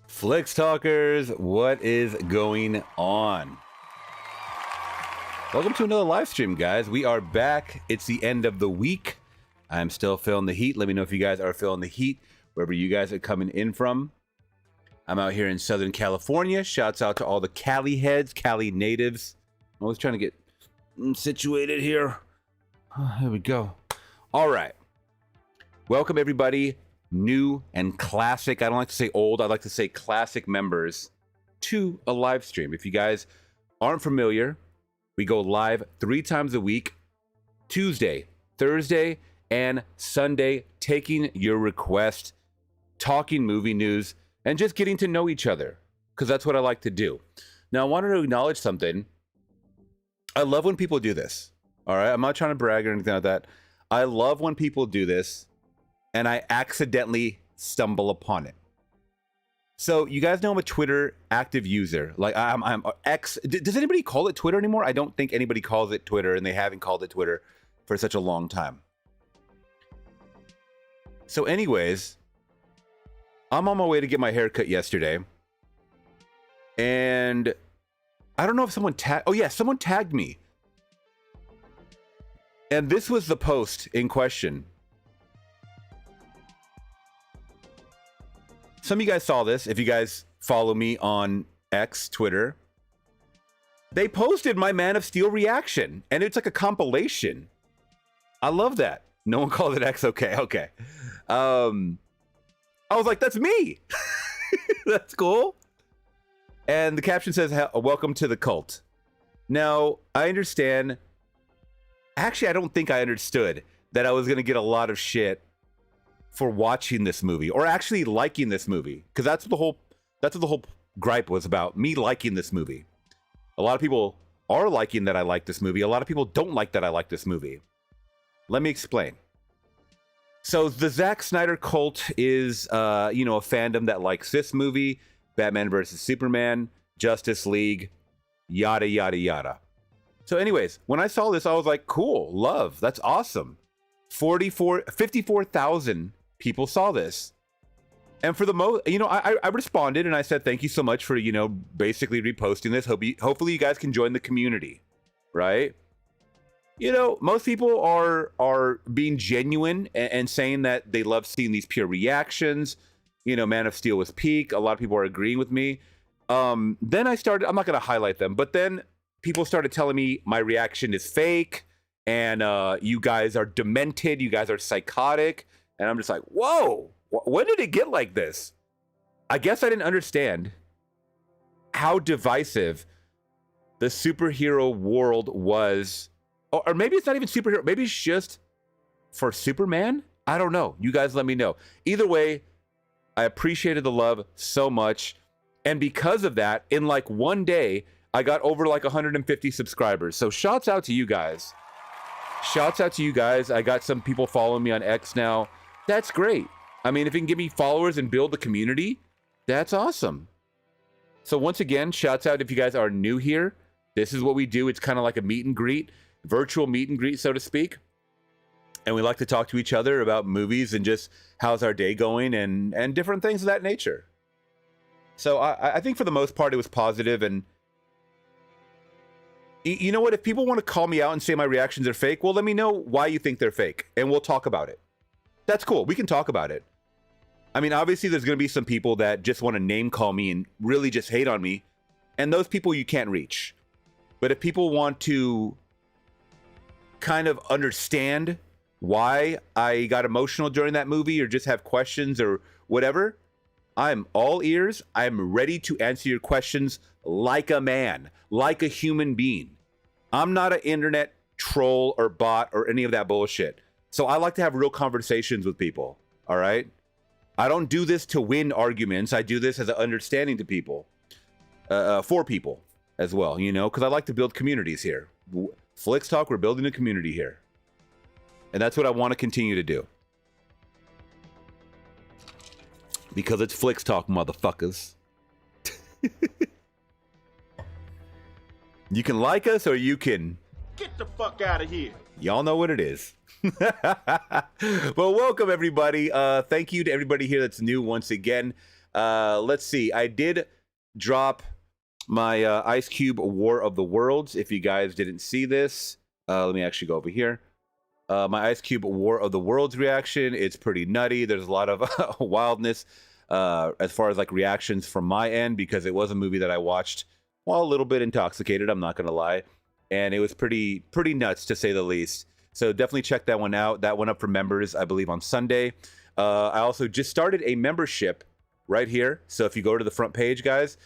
Flicks Talkers, what is going on? Welcome to another live stream, guys. We are back. It's the end of the week. I'm still feeling the heat. Let me know if you guys are feeling the heat wherever you guys are coming in from. I'm out here in Southern California. Shouts out to all the Cali heads, Cali natives. I'm always trying to get situated here. There we go. All right. Welcome, everybody. New and classic, I don't like to say old, I like to say classic members to a live stream. If you guys aren't familiar, we go live 3 times a week, Tuesday, Thursday, and Sunday, taking your request, talking movie news, and just getting to know each other, because that's what I like to do. Now, I wanted to acknowledge something. I love when people do this, all right? I'm not trying to brag or anything like that. I love when people do this, and I accidentally stumble upon it. So you guys know I'm a Twitter active user. Like I'm X. Does anybody call it Twitter anymore? I don't think anybody calls it Twitter, and they haven't called it Twitter for such a long time. So anyways, I'm on my way to get my haircut yesterday, and I don't know if someone tagged. Oh yeah, someone tagged me, and this was the post in question. Some of you guys saw this. If you guys follow me on X, Twitter, They posted my Man of Steel reaction, and it's like a compilation. I love that. No one called it X. Okay. I was like, that's me. That's cool. And the caption says, welcome to the cult. Now, I understand. Actually, I don't think I understood that I was going to get a lot of shit for watching this movie or actually liking this movie. Because that's what the whole gripe was about, me liking this movie. A lot of people are liking that I like this movie. A lot of people don't like that I like this movie. Let me explain. So the Zack Snyder cult is, a fandom that likes this movie, Batman versus Superman, Justice League, yada, yada, yada. So anyways, when I saw this, I was like, cool, love, that's awesome. 54,000 people saw this. And for the most, I responded and I said, thank you so much for, basically reposting this. Hopefully you guys can join the community, right? Most people are being genuine and saying that they love seeing these pure reactions. Man of Steel was peak. A lot of people are agreeing with me. Then I'm not going to highlight them, but then people started telling me my reaction is fake and you guys are demented. You guys are psychotic. And I'm just like, whoa. When did it get like this? I guess I didn't understand how divisive the superhero world was. Or maybe it's not even superhero. Maybe it's just for Superman. I don't know. You guys let me know. Either way, I appreciated the love so much. And because of that, in like one day, I got over like 150 subscribers. So shouts out to you guys. Shouts out to you guys. I got some people following me on X now. That's great. I mean, if it can give me followers and build the community, that's awesome. So once again, shouts out if you guys are new here. This is what we do. It's kind of like a meet and greet, virtual meet and greet, so to speak. And we like to talk to each other about movies and just how's our day going and different things of that nature. So I think for the most part, it was positive. And you know what? If people want to call me out and say my reactions are fake, well, let me know why you think they're fake and we'll talk about it. That's cool. We can talk about it. I mean, obviously, there's going to be some people that just want to name call me and really just hate on me. And those people you can't reach. But if people want to kind of understand why I got emotional during that movie or just have questions or whatever, I'm all ears. I'm ready to answer your questions like a man, like a human being. I'm not an internet troll or bot or any of that bullshit. So I like to have real conversations with people, all right? I don't do this to win arguments. I do this as an understanding to people, for people as well, because I like to build communities here. Flix Talk, we're building a community here. And that's what I want to continue to do. Because it's Flix Talk, motherfuckers. You can like us or you can... Get the fuck out of here. Y'all know what it is. Well, welcome everybody. Thank you to everybody here that's new once again. Let's see. I did drop my Ice Cube War of the Worlds. If you guys didn't see this, let me actually go over here. My Ice Cube War of the Worlds reaction. It's pretty nutty. There's a lot of wildness as far as like reactions from my end because it was a movie that I watched while a little bit intoxicated. I'm not gonna lie, and it was pretty nuts to say the least. So definitely check that one out. That went up for members, I believe, on Sunday. I also just started a membership right here. So if you go to the front page, guys,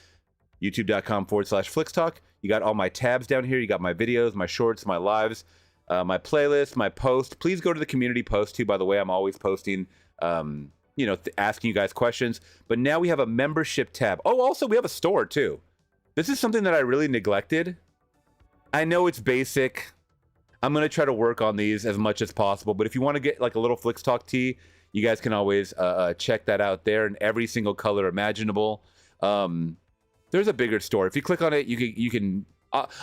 youtube.com/FlixTalk, you got all my tabs down here. You got my videos, my shorts, my lives, my playlist, my post. Please go to the community post too. By the way, I'm always posting, asking you guys questions. But now we have a membership tab. Oh, also we have a store too. This is something that I really neglected. I know it's basic. I'm going to try to work on these as much as possible. But if you want to get like a little Flix Talk tee, you guys can always check that out there in every single color imaginable. There's a bigger store. If you click on it, you can.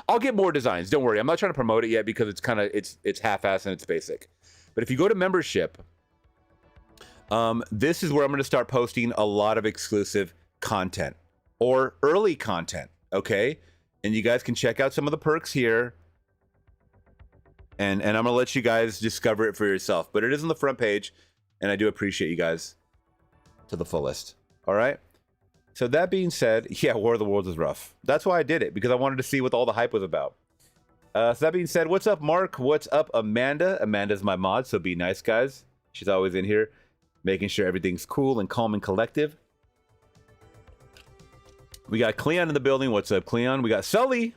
I'll get more designs. Don't worry. I'm not trying to promote it yet because it's kind of it's half-assed and it's basic. But if you go to membership, this is where I'm going to start posting a lot of exclusive content or early content. Okay, and you guys can check out some of the perks here. And I'm going to let you guys discover it for yourself. But it is on the front page. And I do appreciate you guys to the fullest. All right. So that being said, yeah, War of the Worlds is rough. That's why I did it, because I wanted to see what all the hype was about. So that being said, what's up, Mark? What's up, Amanda? Amanda's my mod, so be nice, guys. She's always in here, making sure everything's cool and calm and collective. We got Cleon in the building. What's up, Cleon? We got Sully.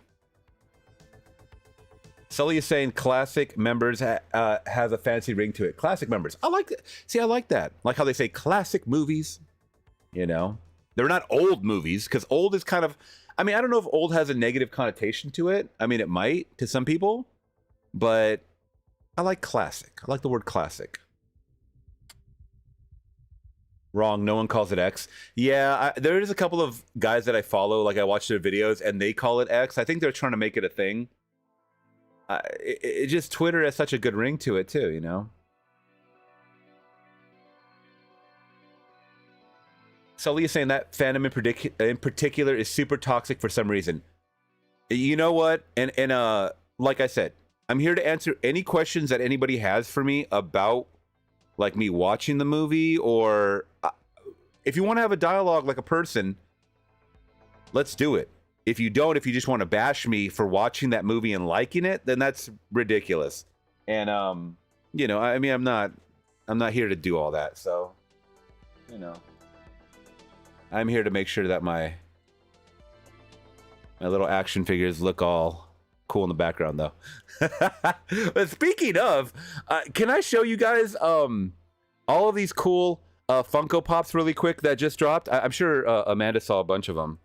Sully is saying classic members has a fancy ring to it. Classic members. I like it. See, I like that. Like how they say classic movies. You know, they're not old movies, because old is kind of, I mean, I don't know if old has a negative connotation to it. I mean, it might to some people, but I like classic. I like the word classic. Wrong. No one calls it X. Yeah, there is a couple of guys that I follow. Like I watch their videos and they call it X. I think they're trying to make it a thing. It just, Twitter has such a good ring to it too, you know? Sully is saying that fandom in particular is super toxic for some reason. You know what? And like I said, I'm here to answer any questions that anybody has for me about like me watching the movie, or if you want to have a dialogue like a person, let's do it. If you don't, if you just want to bash me for watching that movie and liking it, then that's ridiculous. And you know, I mean, I'm not here to do all that. So, you know, I'm here to make sure that my little action figures look all cool in the background, though. But speaking of, can I show you guys all of these cool Funko Pops really quick that just dropped? I'm sure Amanda saw a bunch of them,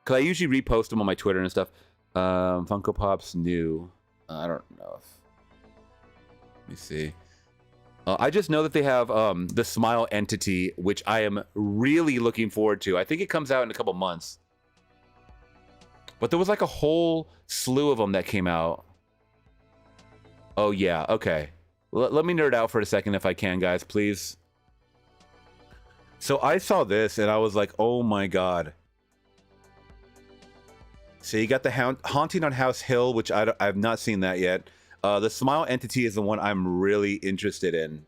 because I usually repost them on my Twitter and stuff. Funko Pops new. I don't know if... Let me see. I just know that they have the Smile Entity, which I am really looking forward to. I think it comes out in a couple months. But there was like a whole slew of them that came out. Oh, yeah. Okay. Let me nerd out for a second if I can, guys, please. So I saw this and I was like, oh my God. So you got the Haunting on House Hill, which I've not seen that yet. The Smile Entity is the one I'm really interested in.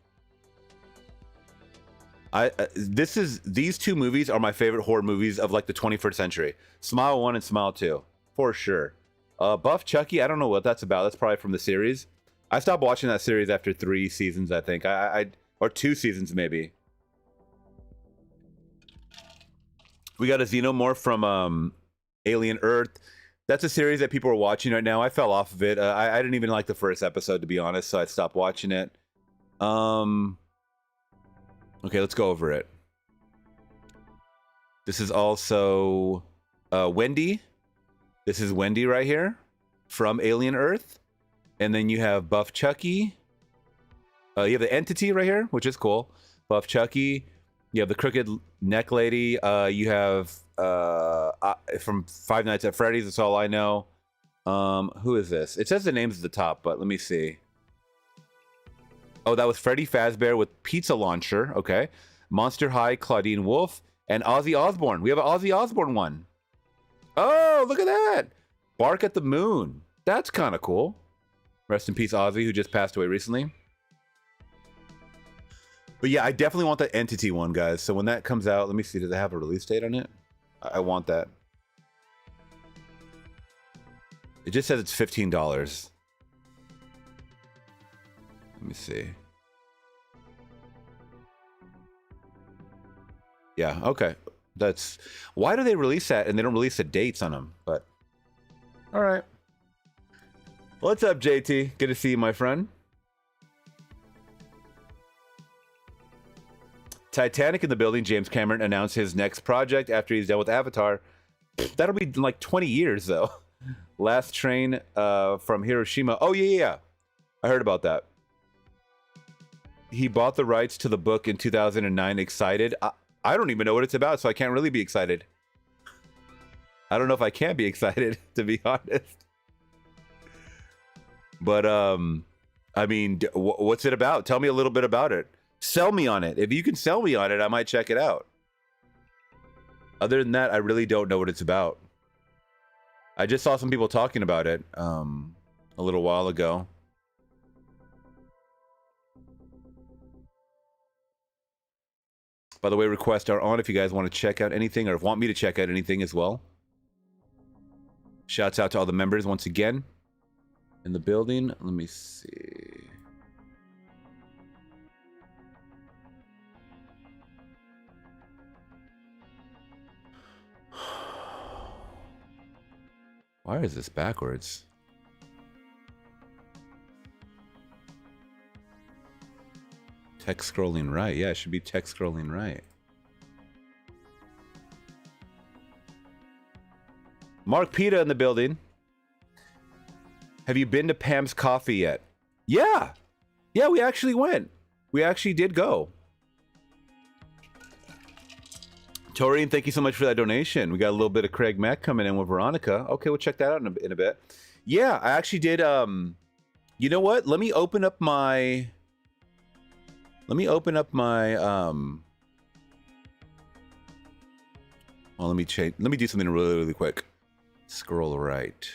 These two movies are my favorite horror movies of like the 21st century. Smile 1 and Smile 2, for sure. Buff Chucky, I don't know what that's about. That's probably from the series. I stopped watching that series after 3 seasons, I think. Or 2 seasons, maybe. We got a Xenomorph from Alien Earth. That's a series that people are watching right now. I fell off of it. I didn't even like the first episode, to be honest, so I stopped watching it. Okay, let's go over it. This is also Wendy. This is Wendy right here from Alien Earth. And then you have Buff Chucky. You have the Entity right here, which is cool. Buff Chucky. You have the Crooked Neck Lady. You have from Five Nights at Freddy's. That's all I know. Who is this? It says the names at the top, but let me see. Oh, that was Freddy Fazbear with Pizza Launcher. Okay. Monster High, Claudine Wolfe, and Ozzy Osbourne. We have an Ozzy Osbourne one. Oh, look at that. Bark at the Moon. That's kind of cool. Rest in peace, Ozzy, who just passed away recently. But yeah, I definitely want the Entity one, guys. So when that comes out, let me see. Does it have a release date on it? I want that. It just says it's $15. Let me see. Yeah, okay. That's... Why do they release that and they don't release the dates on them? But... all right. What's up, JT? Good to see you, my friend. Titanic in the building. James Cameron announced his next project after he's done with Avatar. That'll be like 20 years, though. Last Train from Hiroshima. Oh, yeah. I heard about that. He bought the rights to the book in 2009. Excited? I don't even know what it's about, so I can't really be excited. I don't know if I can be excited, to be honest. But, I mean, what's it about? Tell me a little bit about it. Sell me on it. If you can sell me on it, I might check it out. Other than that, I really don't know what it's about. I just saw some people talking about it a little while ago. By the way, requests are on if you guys want to check out anything or want me to check out anything as well. Shouts out to all the members once again in the building. Let me see. Why is this backwards? Text scrolling right. Yeah, it should be text scrolling right. Mark Pita in the building. Have you been to Pam's Coffee yet? Yeah. Yeah, we actually went. We actually did go. Torian, thank you so much for that donation. We got a little bit of Craig Mack coming in with Veronica. Okay, we'll check that out in a bit. Yeah, I actually did. You know what? Let me open up my. Well, let me change. Let me do something really, really quick. Scroll right.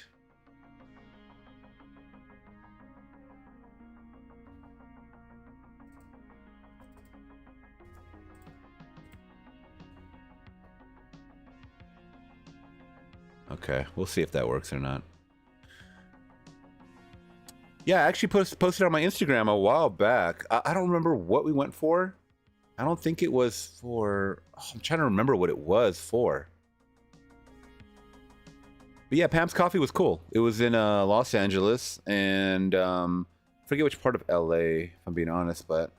Okay, we'll see if that works or not. Yeah, I actually posted on my Instagram a while back. I don't remember what we went for. I don't think it was for... Oh, I'm trying to remember what it was for. But yeah, Pam's Coffee was cool. It was in Los Angeles, and I forget which part of LA, if I'm being honest, but...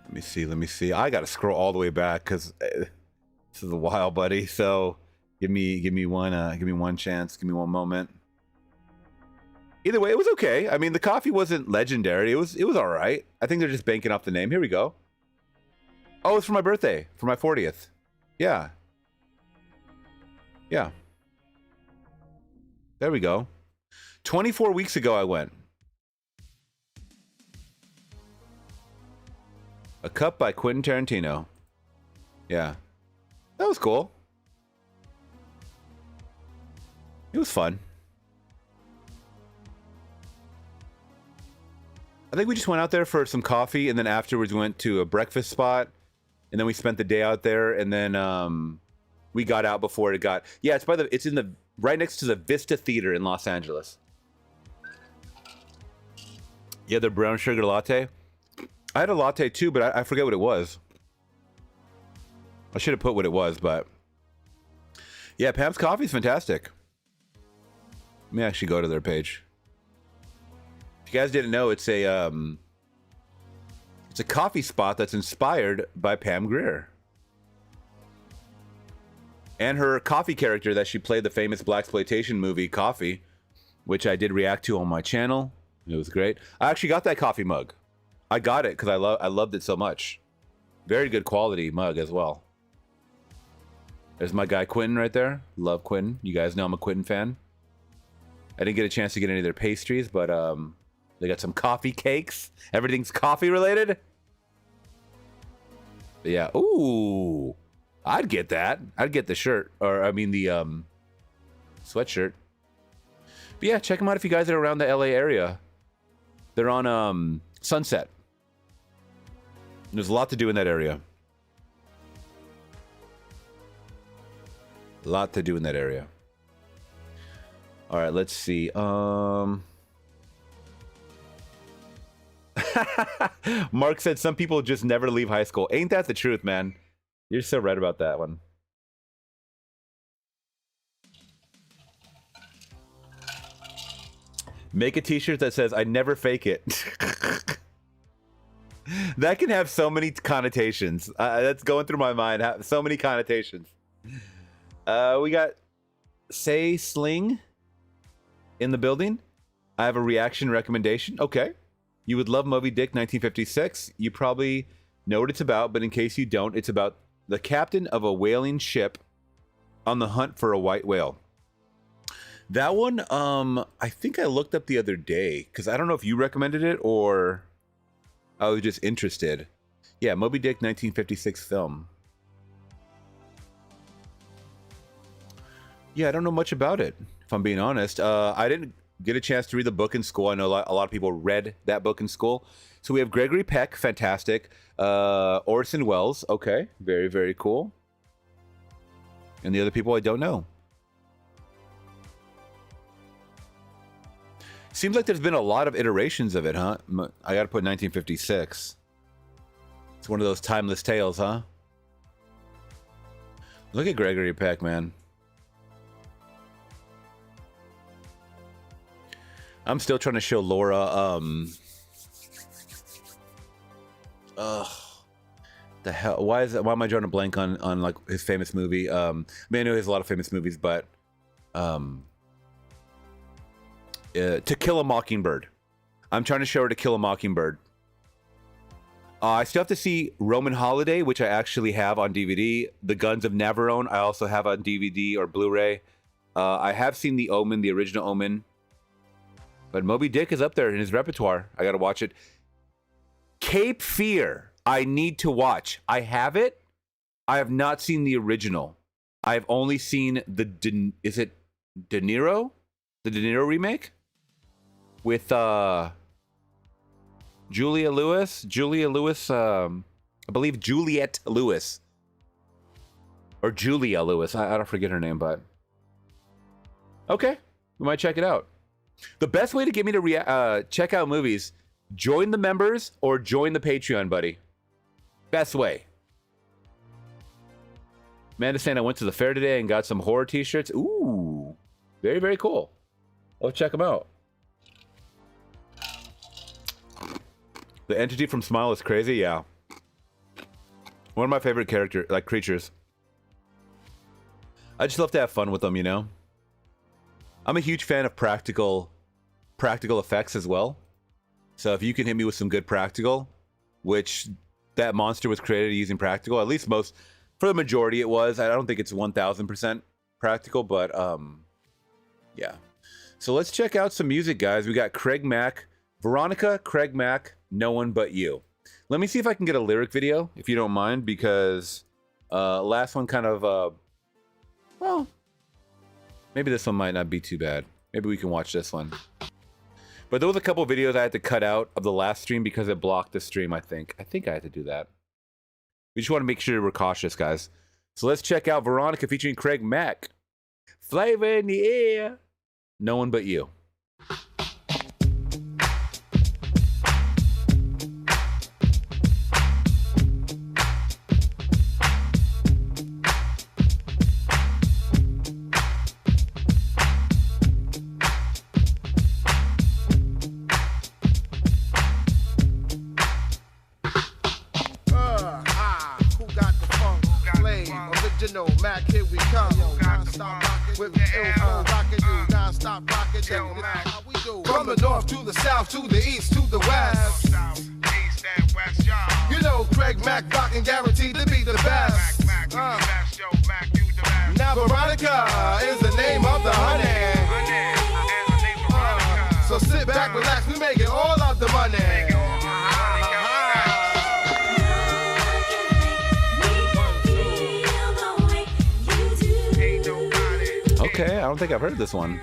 Let me see. I gotta scroll all the way back, because this is a while, buddy. So give me one chance, give me one moment. Either way, it was okay. I mean, the coffee wasn't legendary. It was all right. I think they're just banking off the name. Here we go. Oh, it's for my birthday, for my 40th. Yeah. Yeah. There we go. 24 weeks ago, I went. A Cup by Quentin Tarantino. Yeah. That was cool. It was fun. I think we just went out there for some coffee, and then afterwards we went to a breakfast spot, and then we spent the day out there, and then we got out before it got... Yeah, it's in the right next to the Vista Theater in Los Angeles. Yeah, the brown sugar latte. I had a latte too, but I forget what it was. I should have put what it was, but... Yeah, Pam's Coffee is fantastic. Let me actually go to their page. If you guys didn't know, it's a coffee spot that's inspired by Pam Grier. And her coffee character that she played the famous blaxploitation movie Coffee, which I did react to on my channel. It was great. I actually got that coffee mug. I got it because I loved it so much. Very good quality mug as well. There's my guy Quentin right there. Love Quentin. You guys know I'm a Quentin fan. I didn't get a chance to get any of their pastries, but they got some coffee cakes. Everything's coffee related. But yeah. Ooh. I'd get that. I'd get the shirt. Or, I mean, the sweatshirt. But yeah, check them out if you guys are around the LA area. They're on Sunset. There's a lot to do in that area. A lot to do in that area. All right, let's see. Mark said some people just never leave high school. Ain't that the truth, man? You're so right about that one. Make a t-shirt that says, I never fake it. That can have so many connotations. That's going through my mind. So many connotations. We got Say Sling in the building. I have a reaction recommendation. Okay. You would love Moby Dick 1956. You probably know what it's about, but in case you don't, it's about the captain of a whaling ship on the hunt for a white whale. That one, I think I looked up the other day, because I don't know if you recommended it or I was just interested. Yeah, Moby Dick 1956 film. Yeah, I don't know much about it, if I'm being honest. I didn't get a chance to read the book in school. I know a lot of people read that book in school. So we have Gregory Peck, fantastic. Orson Welles, okay, very, very cool. And the other people I don't know. Seems like there's been a lot of iterations of it, huh? I gotta put 1956. It's one of those timeless tales, huh? Look at Gregory Peck, man. I'm still trying to show Laura, the hell, why am I drawing a blank on like his famous movie? I mean, I know he has a lot of famous movies, but To Kill a Mockingbird. I'm trying to show her To Kill a Mockingbird. I still have to see Roman Holiday, which I actually have on DVD. The Guns of Navarone, I also have on DVD or Blu-ray. I have seen The Omen, the original Omen. But Moby Dick is up there in his repertoire. I gotta watch it. Cape Fear, I need to watch. I have it. I have not seen the original. I have only seen the, is it De Niro? The De Niro remake? With Julia Lewis, I believe Juliette Lewis. Or Julia Lewis, I don't forget her name, but... Okay, we might check it out. The best way to get me to check out movies, join the members or join the Patreon, buddy. Best way. Amanda's saying I went to the fair today and got some horror t-shirts. Ooh, very, very cool. Let's check them out. The entity from Smile is crazy, yeah. One of my favorite creatures. I just love to have fun with them, you know? I'm a huge fan of practical effects as well. So if you can hit me with some good practical, which that monster was created using practical, at least for the majority it was. I don't think it's 1000% practical, but yeah. So let's check out some music, guys. We got Craig Mack, Veronica, Craig Mack, No One But You. Let me see if I can get a lyric video, if you don't mind, because last one kind of, well, maybe this one might not be too bad. Maybe we can watch this one. But there was a couple of videos I had to cut out of the last stream because it blocked the stream, I think. I think I had to do that. We just want to make sure we're cautious, guys. So let's check out Veronica featuring Craig Mack. Flavor in the air. No One But You. Mac, here we come. Non-stop rockin', with the ill rockin' you. Non-stop rockin', how we do. From the north to the south, to the east, to the west. East and west, y'all. You know Craig Mack rockin', guaranteed to be the best. Mac, you the best, yo, Mac, you the best. Now Veronica is the name of the honey. So sit back, relax, we making all of the money. Okay, I don't think I've heard this one.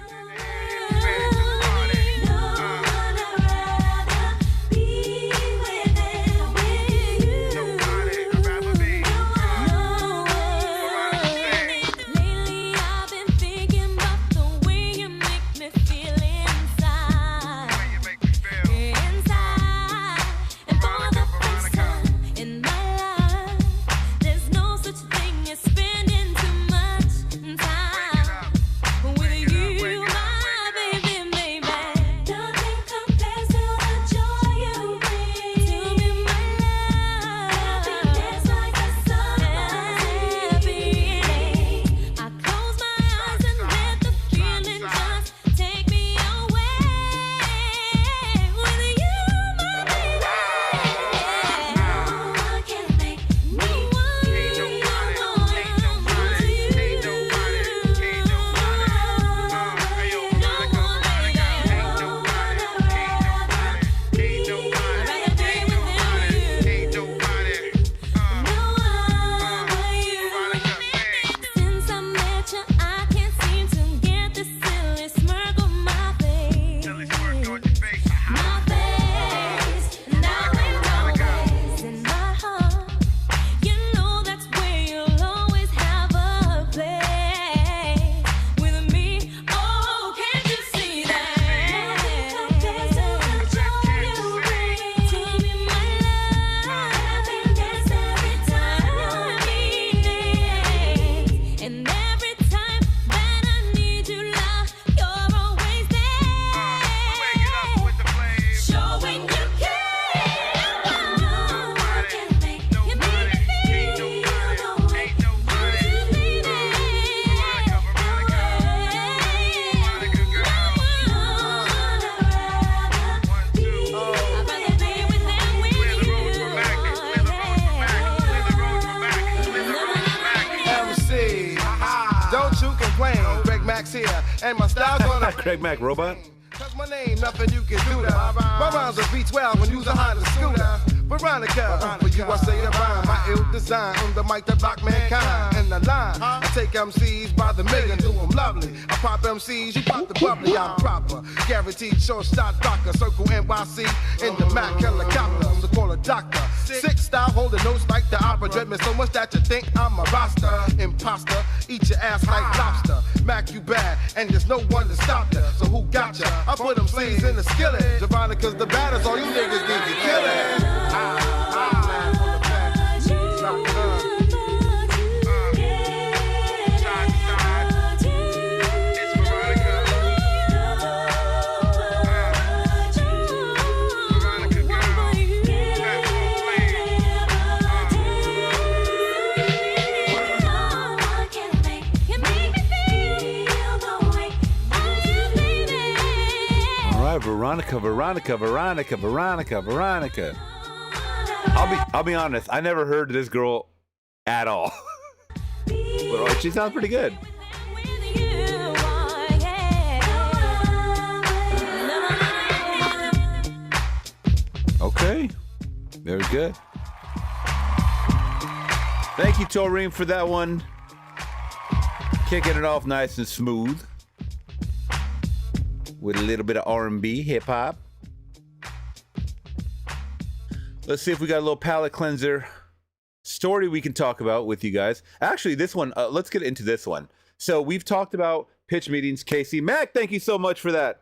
Spending too much time with you. complain. Greg Max here, and my style's gonna Craig Mack Robot? Cause my name, nothing you can do that. My rhymes are V12 when you's a Honda scooter. Veronica, for you I say a rhyme. My ill design on the mic that block mankind. In the line, I take MCs by the million, do them lovely. I pop MCs, you pop the bubbly, I'm proper. Guaranteed short shot doctor, circle NYC in the Mac helicopter. So call a doctor. Sick style, holding notes like the opera. Dread me so much that you think I'm a roster. Imposter, eat your ass like lobster. Mac you bad, and there's no one to stop ya. So who got ya? I put them seeds in the skillet. Javonica's the baddest, all you niggas need to kill it. Veronica. I'll be honest, I never heard of this girl at all. But she sounds pretty good. Okay. Very good. Thank you, Toreen, for that one. Kicking it off nice and smooth with a little bit of R&B, hip-hop. Let's see if we got a little palate cleanser story we can talk about with you guys. Actually, this one, let's get into this one. So we've talked about pitch meetings. Casey Mack, thank you so much for that.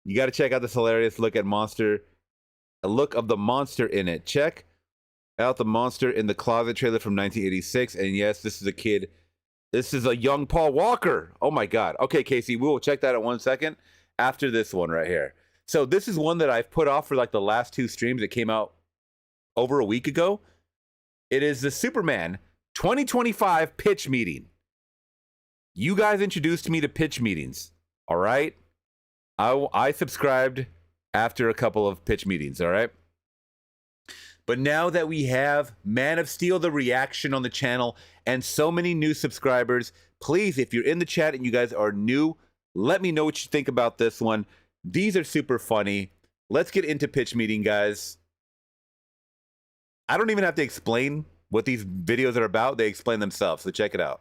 You got to check out this hilarious look at Monster, a look of the monster in it. Check out the Monster in the Closet trailer from 1986. And yes, this is a kid. This is a young Paul Walker. Oh my God. Okay, Casey, we will check that in 1 second after this one right here. So this is one that I've put off for like the last 2 streams. It came out over a week ago. It is the Superman 2025 pitch meeting. You guys introduced me to pitch meetings. All right. I subscribed after a couple of pitch meetings. All right. But now that we have Man of Steel, the reaction on the channel, and so many new subscribers, please, if you're in the chat and you guys are new, let me know what you think about this one. These are super funny. Let's get into pitch meeting, guys. I don't even have to explain what these videos are about. They explain themselves, so check it out.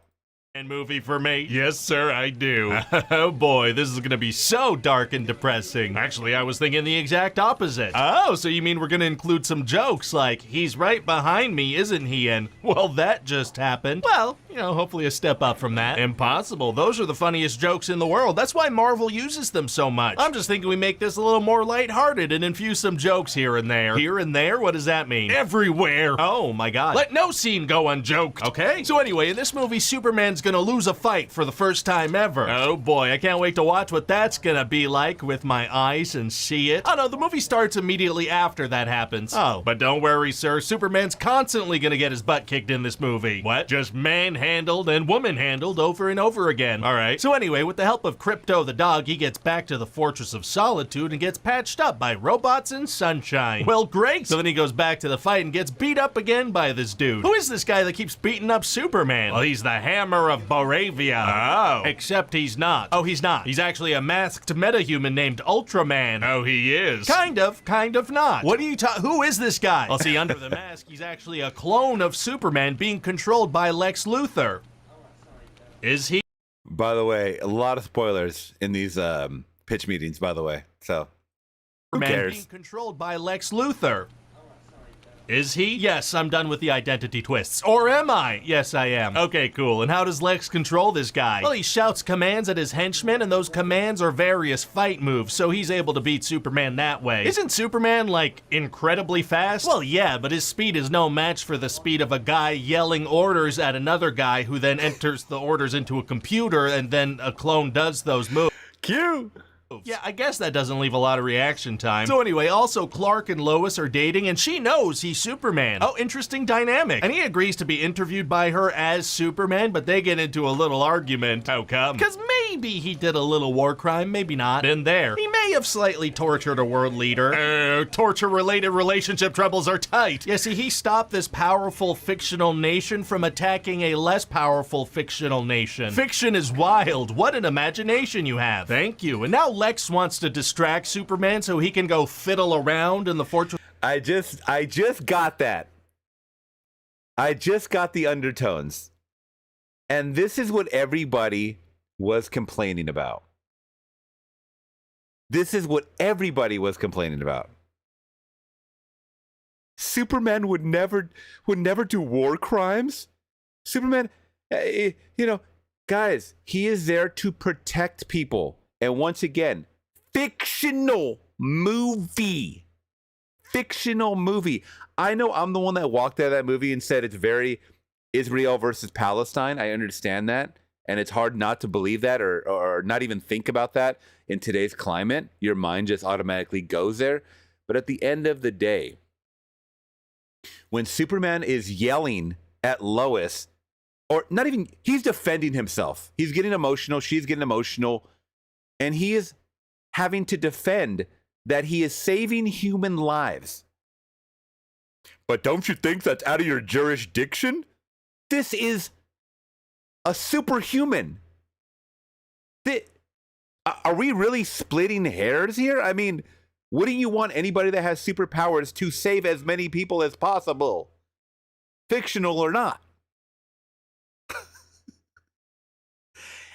Movie for me? Yes, sir, I do. Oh boy, this is gonna be so dark and depressing. Actually, I was thinking the exact opposite. Oh, so you mean we're gonna include some jokes like, he's right behind me, isn't he? And, well, that just happened. Well, you know, hopefully a step up from that. Impossible. Those are the funniest jokes in the world. That's why Marvel uses them so much. I'm just thinking we make this a little more lighthearted and infuse some jokes here and there. Here and there? What does that mean? Everywhere. Oh my God. Let no scene go unjoked, okay? So anyway, in this movie, Superman's gonna lose a fight for the first time ever. Oh boy, I can't wait to watch what that's gonna be like with my eyes and see it. Oh no, the movie starts immediately after that happens. Oh, but don't worry, sir. Superman's constantly gonna get his butt kicked in this movie. What? Just manhandled and woman-handled over and over again. All right. So anyway, with the help of Crypto the dog, he gets back to the Fortress of Solitude and gets patched up by robots and sunshine. Well, great. So then he goes back to the fight and gets beat up again by this dude. Who is this guy that keeps beating up Superman? Well, he's the Hammer of Boravia. Oh. Except he's not. Oh, he's not. He's actually a masked metahuman named Ultraman. Oh, he is. Kind of not. What are you who is this guy? Well, see, under the mask, he's actually a clone of Superman being controlled by Lex Luthor. Is he? By the way, a lot of spoilers in these pitch meetings, by the way. So, who cares? Being controlled by Lex Luthor. Is he? Yes, I'm done with the identity twists. Or am I? Yes, I am. Okay, cool. And how does Lex control this guy? Well, he shouts commands at his henchmen, and those commands are various fight moves, so he's able to beat Superman that way. Isn't Superman, like, incredibly fast? Well, yeah, but his speed is no match for the speed of a guy yelling orders at another guy who then enters the orders into a computer, and then a clone does those moves. Cute! Yeah, I guess that doesn't leave a lot of reaction time. So anyway, also Clark and Lois are dating and she knows he's Superman. Oh, interesting dynamic. And he agrees to be interviewed by her as Superman, but they get into a little argument. How come? 'Cause me! maybe he did a little war crime, maybe not. Been there. He may have slightly tortured a world leader. Torture-related relationship troubles are tight. Yeah, see, he stopped this powerful fictional nation from attacking a less powerful fictional nation. Fiction is wild. What an imagination you have. Thank you. And now Lex wants to distract Superman so he can go fiddle around in the fortress. I just got that. I just got the undertones. And this is what everybody was complaining about. This is what everybody was complaining about. Superman would never do war crimes. Superman, guys, he is there to protect people. And once again, fictional movie. Fictional movie. I know I'm the one that walked out of that movie and said it's very Israel versus Palestine. I understand that. And it's hard not to believe that or not even think about that in today's climate. Your mind just automatically goes there. But at the end of the day, when Superman is yelling at Lois, or not even, he's defending himself. He's getting emotional. She's getting emotional. And he is having to defend that he is saving human lives. But don't you think that's out of your jurisdiction? This is a superhuman. Are we really splitting hairs here? I mean, wouldn't you want anybody that has superpowers to save as many people as possible? Fictional or not?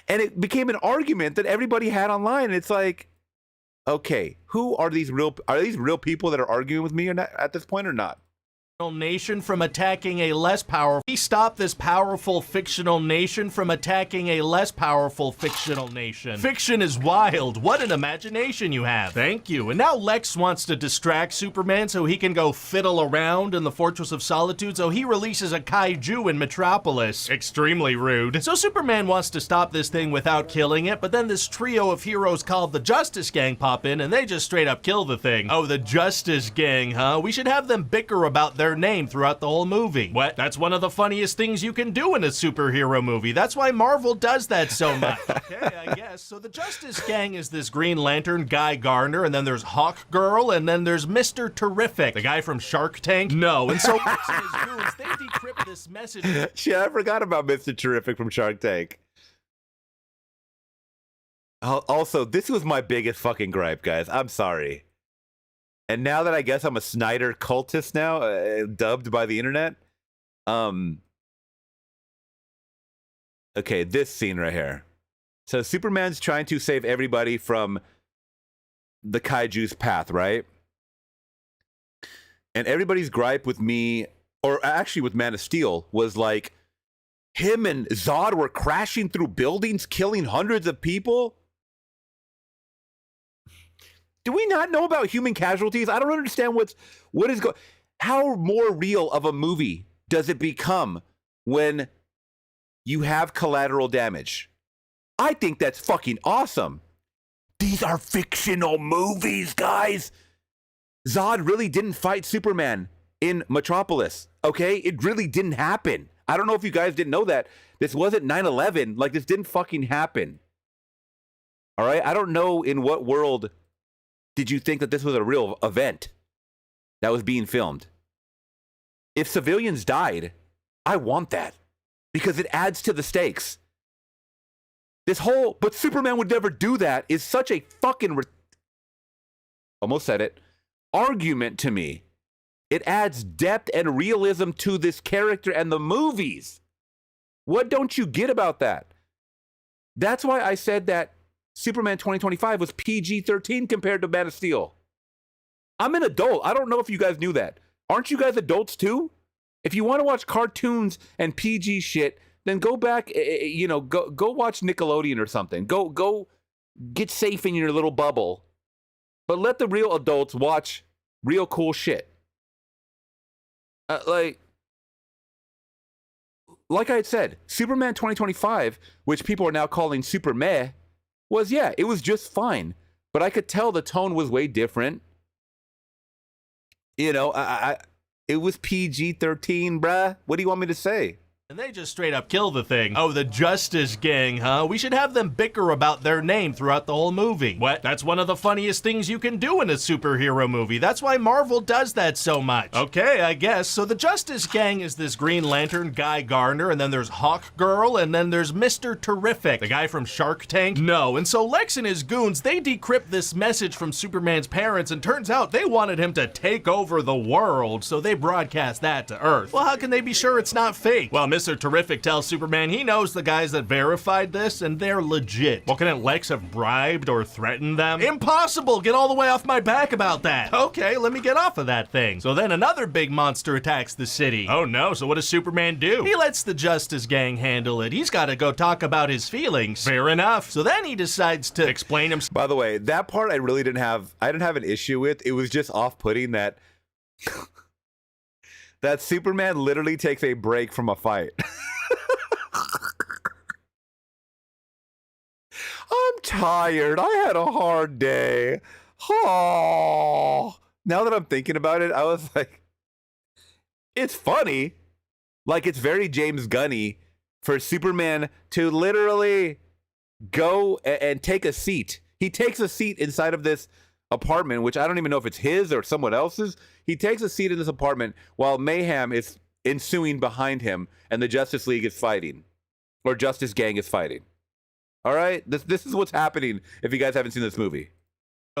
And it became an argument that everybody had online. And it's like, okay, who are these real people that are arguing with me or not at this point or not? Nation from attacking a less powerful. He stopped this powerful fictional nation from attacking a less powerful fictional nation. Fiction is wild. What an imagination you have. Thank you. And now Lex wants to distract Superman so he can go fiddle around in the Fortress of Solitude, so he releases a kaiju in Metropolis. Extremely rude. So Superman wants to stop this thing without killing it, but then this trio of heroes called the Justice Gang pop in and they just straight up kill the thing. Oh, the Justice Gang, huh? We should have them bicker about their name throughout the whole movie. What? That's one of the funniest things you can do in a superhero movie. That's why Marvel does that so much. Okay, I guess. So the Justice Gang is this Green Lantern, Guy Gardner, and then there's Hawk Girl, and then there's Mr. Terrific, the guy from Shark Tank. No, and so Lex and his goons, they decrypt this message. Shit, I forgot about Mr. Terrific from Shark Tank. Also, this was my biggest fucking gripe, guys. I'm sorry. And now that I guess I'm a Snyder cultist now, dubbed by the internet. Okay, this scene right here. So Superman's trying to save everybody from the kaiju's path, right? And everybody's gripe with me, or actually with Man of Steel, was like, him and Zod were crashing through buildings, killing hundreds of people. Do we not know about human casualties? I don't understand what is going. How more real of a movie does it become when you have collateral damage? I think that's fucking awesome. These are fictional movies, guys. Zod really didn't fight Superman in Metropolis, okay? It really didn't happen. I don't know if you guys didn't know that. This wasn't 9/11. Like, this didn't fucking happen. All right? I don't know in what world did you think that this was a real event that was being filmed. If civilians died, I want that because it adds to the stakes. But Superman would never do that is such a fucking, almost said it, argument to me. It adds depth and realism to this character and the movies. What don't you get about that? That's why I said that Superman 2025 was PG-13 compared to Man of Steel. I'm an adult. I don't know if you guys knew that. Aren't you guys adults too? If you want to watch cartoons and PG shit, then go back, go watch Nickelodeon or something. Go get safe in your little bubble. But let the real adults watch real cool shit. Like I had said, Superman 2025, which people are now calling Super Meh, it was just fine. But I could tell the tone was way different. You know, it was PG-13, bruh. What do you want me to say? And they just straight up kill the thing. Oh, the Justice Gang, huh? We should have them bicker about their name throughout the whole movie. What? That's one of the funniest things you can do in a superhero movie. That's why Marvel does that so much. Okay, I guess. So the Justice Gang is this Green Lantern, Guy Gardner, and then there's Hawk Girl, and then there's Mr. Terrific, the guy from Shark Tank. No, and so Lex and his goons, they decrypt this message from Superman's parents, and turns out they wanted him to take over the world, so they broadcast that to Earth. Well, how can they be sure it's not fake? Well, Mr. Terrific tells Superman he knows the guys that verified this, and they're legit. Well, couldn't Lex have bribed or threatened them? Impossible! Get all the way off my back about that. Okay, let me get off of that thing. So then another big monster attacks the city. Oh no, so what does Superman do? He lets the Justice Gang handle it. He's gotta go talk about his feelings. Fair enough. So then he decides to explain himself. By the way, that part I didn't have an issue with. It was just off-putting that that Superman literally takes a break from a fight. I'm tired. I had a hard day. Oh. Now that I'm thinking about it, I was like, it's funny. Like, it's very James Gunny for Superman to literally go and take a seat. He takes a seat inside of this apartment, which I don't even know if it's his or someone else's. He takes a seat in this apartment while mayhem is ensuing behind him and the Justice League is fighting, or Justice Gang is fighting. All right, this is what's happening if you guys haven't seen this movie.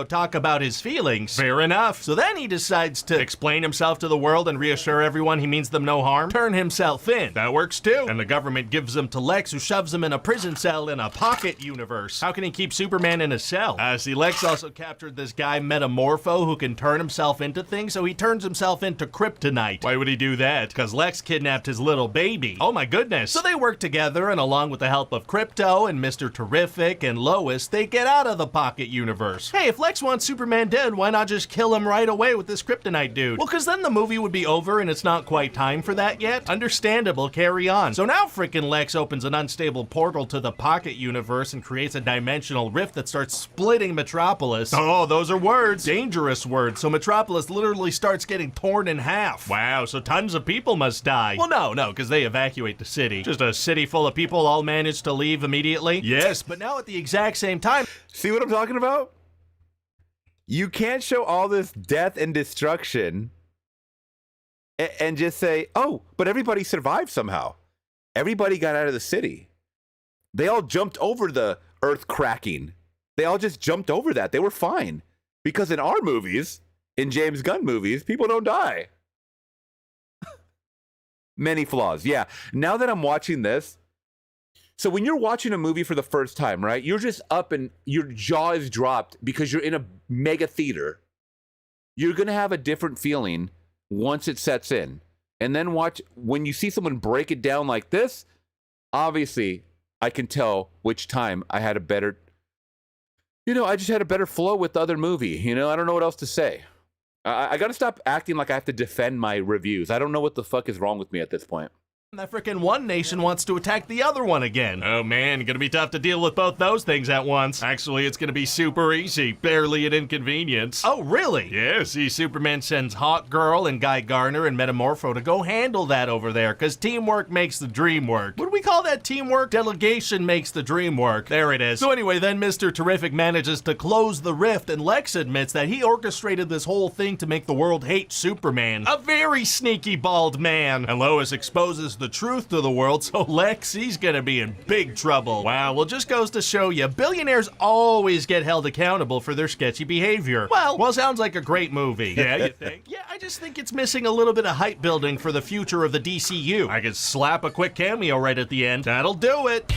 Talk about his feelings. Fair enough. So then he decides to explain himself to the world and reassure everyone he means them no harm. Turn himself in. That works too. And the government gives him to Lex, who shoves him in a prison cell in a pocket universe. How can he keep Superman in a cell? See, Lex also captured this guy Metamorpho who can turn himself into things, so he turns himself into Kryptonite. Why would he do that? Because Lex kidnapped his little baby. Oh my goodness. So they work together, and along with the help of Krypto and Mr. Terrific and Lois, they get out of the pocket universe. Hey, if Lex wants Superman dead, why not just kill him right away with this Kryptonite dude? Well, because then the movie would be over and it's not quite time for that yet. Understandable, carry on. So now frickin' Lex opens an unstable portal to the pocket universe and creates a dimensional rift that starts splitting Metropolis. Oh, those are words. Dangerous words. So Metropolis literally starts getting torn in half. Wow, so tons of people must die. Well, no, because they evacuate the city. Just a city full of people all manage to leave immediately? Yes, but now at the exact same time. See what I'm talking about? You can't show all this death and destruction and just say, oh, but everybody survived somehow. Everybody got out of the city. They all jumped over the earth cracking. They all just jumped over that. They were fine. Because in our movies, in James Gunn movies, people don't die. Many flaws. Yeah. Now that I'm watching this, so when you're watching a movie for the first time, right, you're just up and your jaw is dropped because you're in a mega theater. You're going to have a different feeling once it sets in. And then when you see someone break it down like this, obviously I can tell which time I had a better, I just had a better flow with the other movie. I don't know what else to say. I got to stop acting like I have to defend my reviews. I don't know what the fuck is wrong with me at this point. That frickin' one nation wants to attack the other one again. Oh man, gonna be tough to deal with both those things at once. Actually, it's gonna be super easy, barely an inconvenience. Oh, really? Yeah, see, Superman sends Hawk Girl and Guy Gardner and Metamorpho to go handle that over there, because teamwork makes the dream work. What do we call that teamwork? Delegation makes the dream work. There it is. So anyway, then Mr. Terrific manages to close the rift, and Lex admits that he orchestrated this whole thing to make the world hate Superman. A very sneaky bald man. And Lois exposes the truth to the world, so Lex, he's gonna be in big trouble. Wow, well, just goes to show you, billionaires always get held accountable for their sketchy behavior. Well, sounds like a great movie. Yeah, you think? Yeah, I just think it's missing a little bit of hype building for the future of the DCU. I could slap a quick cameo right at the end. That'll do it.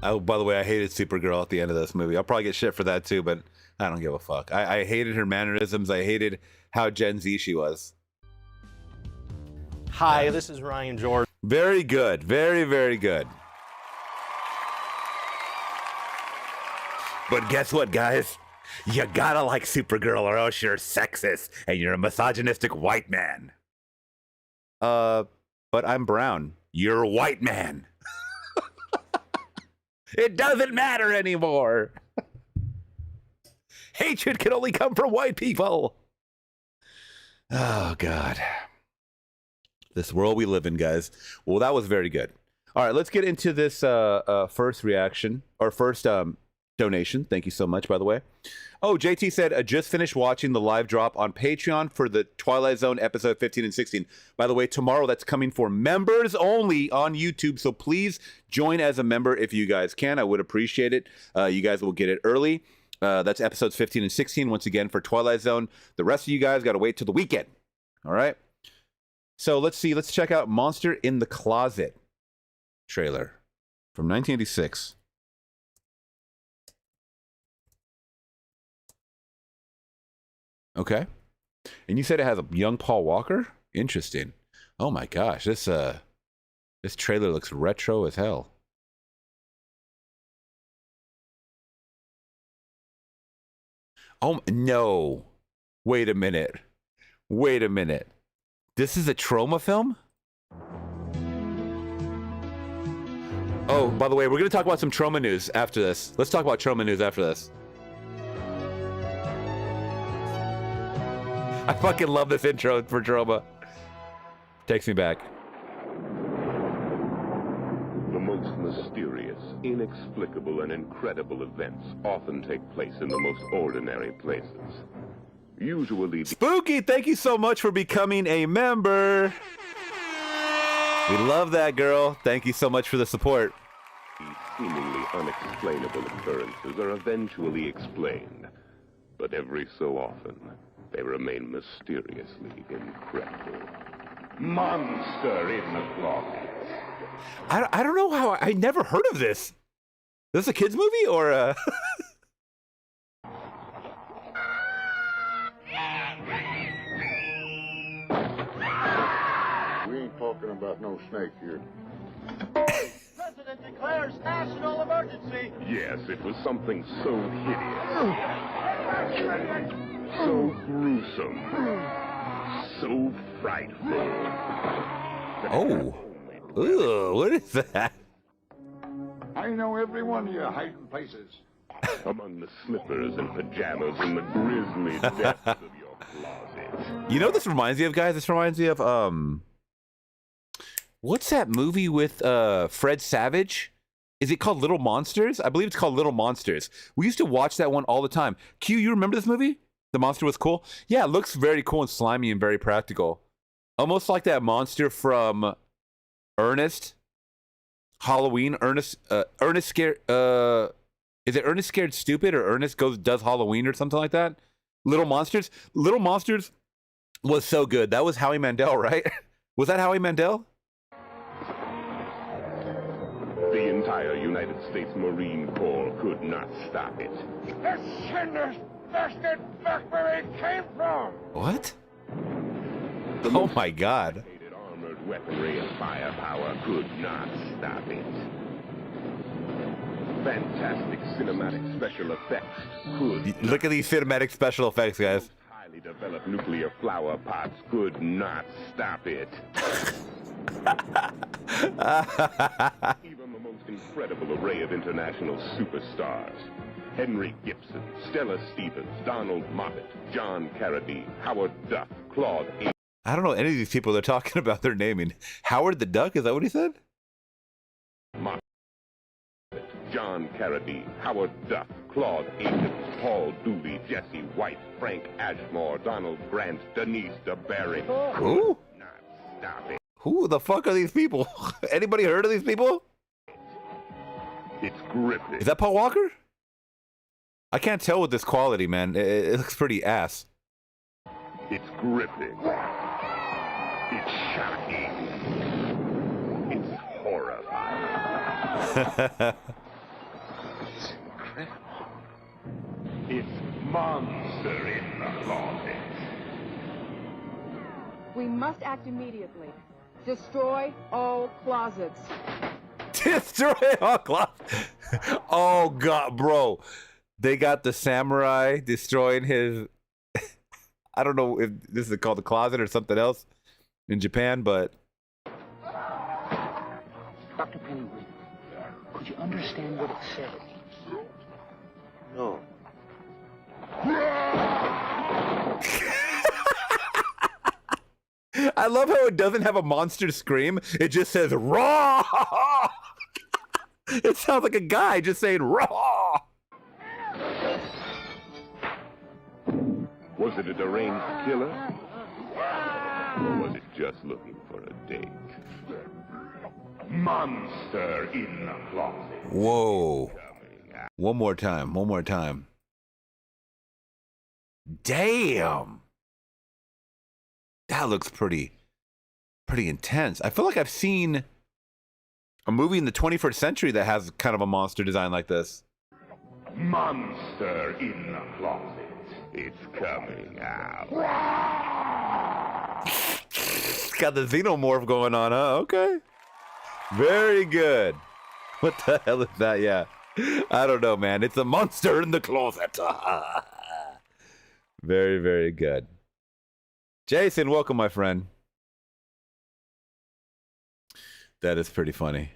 Oh, by the way, I hated Supergirl at the end of this movie. I'll probably get shit for that too, but I don't give a fuck. I hated her mannerisms. I hated how Gen Z she was. Hi, this is Ryan Jordan. Very good. Very, very good. But guess what, guys? You gotta like Supergirl or else you're sexist and you're a misogynistic white man. But I'm brown. You're a white man. It doesn't matter anymore. Hatred can only come from white people. Oh, God. This world we live in, guys. Well, that was very good. All right, let's get into this first reaction, or first donation. Thank you so much, by the way. Oh, JT said, I just finished watching the live drop on Patreon for the Twilight Zone episode 15 and 16. By the way, tomorrow that's coming for members only on YouTube, so please join as a member if you guys can. I would appreciate it. You guys will get it early. That's episodes 15 and 16, once again, for Twilight Zone. The rest of you guys got to wait till the weekend. All right? So let's see. Let's check out Monster in the Closet trailer from 1986. Okay. And you said it has a young Paul Walker? Interesting. Oh my gosh, this trailer looks retro as hell. Oh no. Wait a minute. Wait a minute. This is a trauma film? Oh, by the way, we're going to talk about some trauma news after this. Let's talk about trauma news after this. I fucking love this intro for trauma. Takes me back. The most mysterious, inexplicable, and incredible events often take place in the most ordinary places. Usually... Spooky, thank you so much for becoming a member. We love that, girl. Thank you so much for the support. These seemingly unexplainable occurrences are eventually explained, but every so often, they remain mysteriously incredible. Monster in the Closet. I don't know how I never heard of this. Is this a kids movie or We ain't talking about no snake here. President declares national emergency. Yes, it was something so hideous, so gruesome, so frightful. Oh. Ugh, what is that? I know every one of you hiding places. Among the slippers and pajamas in the grisly depths of your closet. You know what this reminds me of, guys? This reminds me of what's that movie with Fred Savage? Is it called Little Monsters? I believe it's called Little Monsters. We used to watch that one all the time. Q, you remember this movie? The monster was cool? Yeah, it looks very cool and slimy and very practical. Almost like that monster from Ernest. Halloween. Ernest Scared... is it Ernest Scared Stupid or Ernest does Halloween or something like that? Little Monsters? Little Monsters was so good. That was Howie Mandel, right? Was that Howie Mandel? The entire United States Marine Corps could not stop it. Let's send this bastard back where it came from! What? Oh my God. Armored weaponry and firepower could not stop it. Fantastic cinematic special effects could. Look at these cinematic special effects, guys. Highly developed nuclear flower pots could not stop it. Even the most incredible array of international superstars. Henry Gibson, Stella Stevens, Donald Moffat, John Carradine, Howard Duff, Claude A. I don't know any of these people they're talking about their naming. Howard the Duck, is that what he said? Moffat, John Carradine, Howard Duff, Claude Akins, Paul Dooley, Jesse White, Frank Ashmore, Donald Grant, Denise DeBerry. Who? Not stop it. Who the fuck are these people? Anybody heard of these people? It's gripping. Is that Paul Walker? I can't tell with this quality, man. It looks pretty ass. It's gripping. It's shocking. It's horrifying. It's incredible. It's Monster in the Closet. We must act immediately. Destroy all closets. Destroy all closets. Oh God, bro. They got the samurai destroying his... I don't know if this is called the closet or something else in Japan, but... Dr. Pennywood, could you understand what it said? No. I love how it doesn't have a monster scream. It just says raw. It sounds like a guy just saying raw. Was it a deranged killer? Or was it just looking for a date? Monster in the closet. Whoa. One more time. One more time. Damn. That looks pretty intense. I feel like I've seen a movie in the 21st century that has kind of a monster design like this. Monster in the closet. It's coming out. Got the xenomorph going on, huh? Okay. Very good. What the hell is that? Yeah. I don't know, man. It's a monster in the closet. Very, very good. Jason, welcome, my friend. That is pretty funny.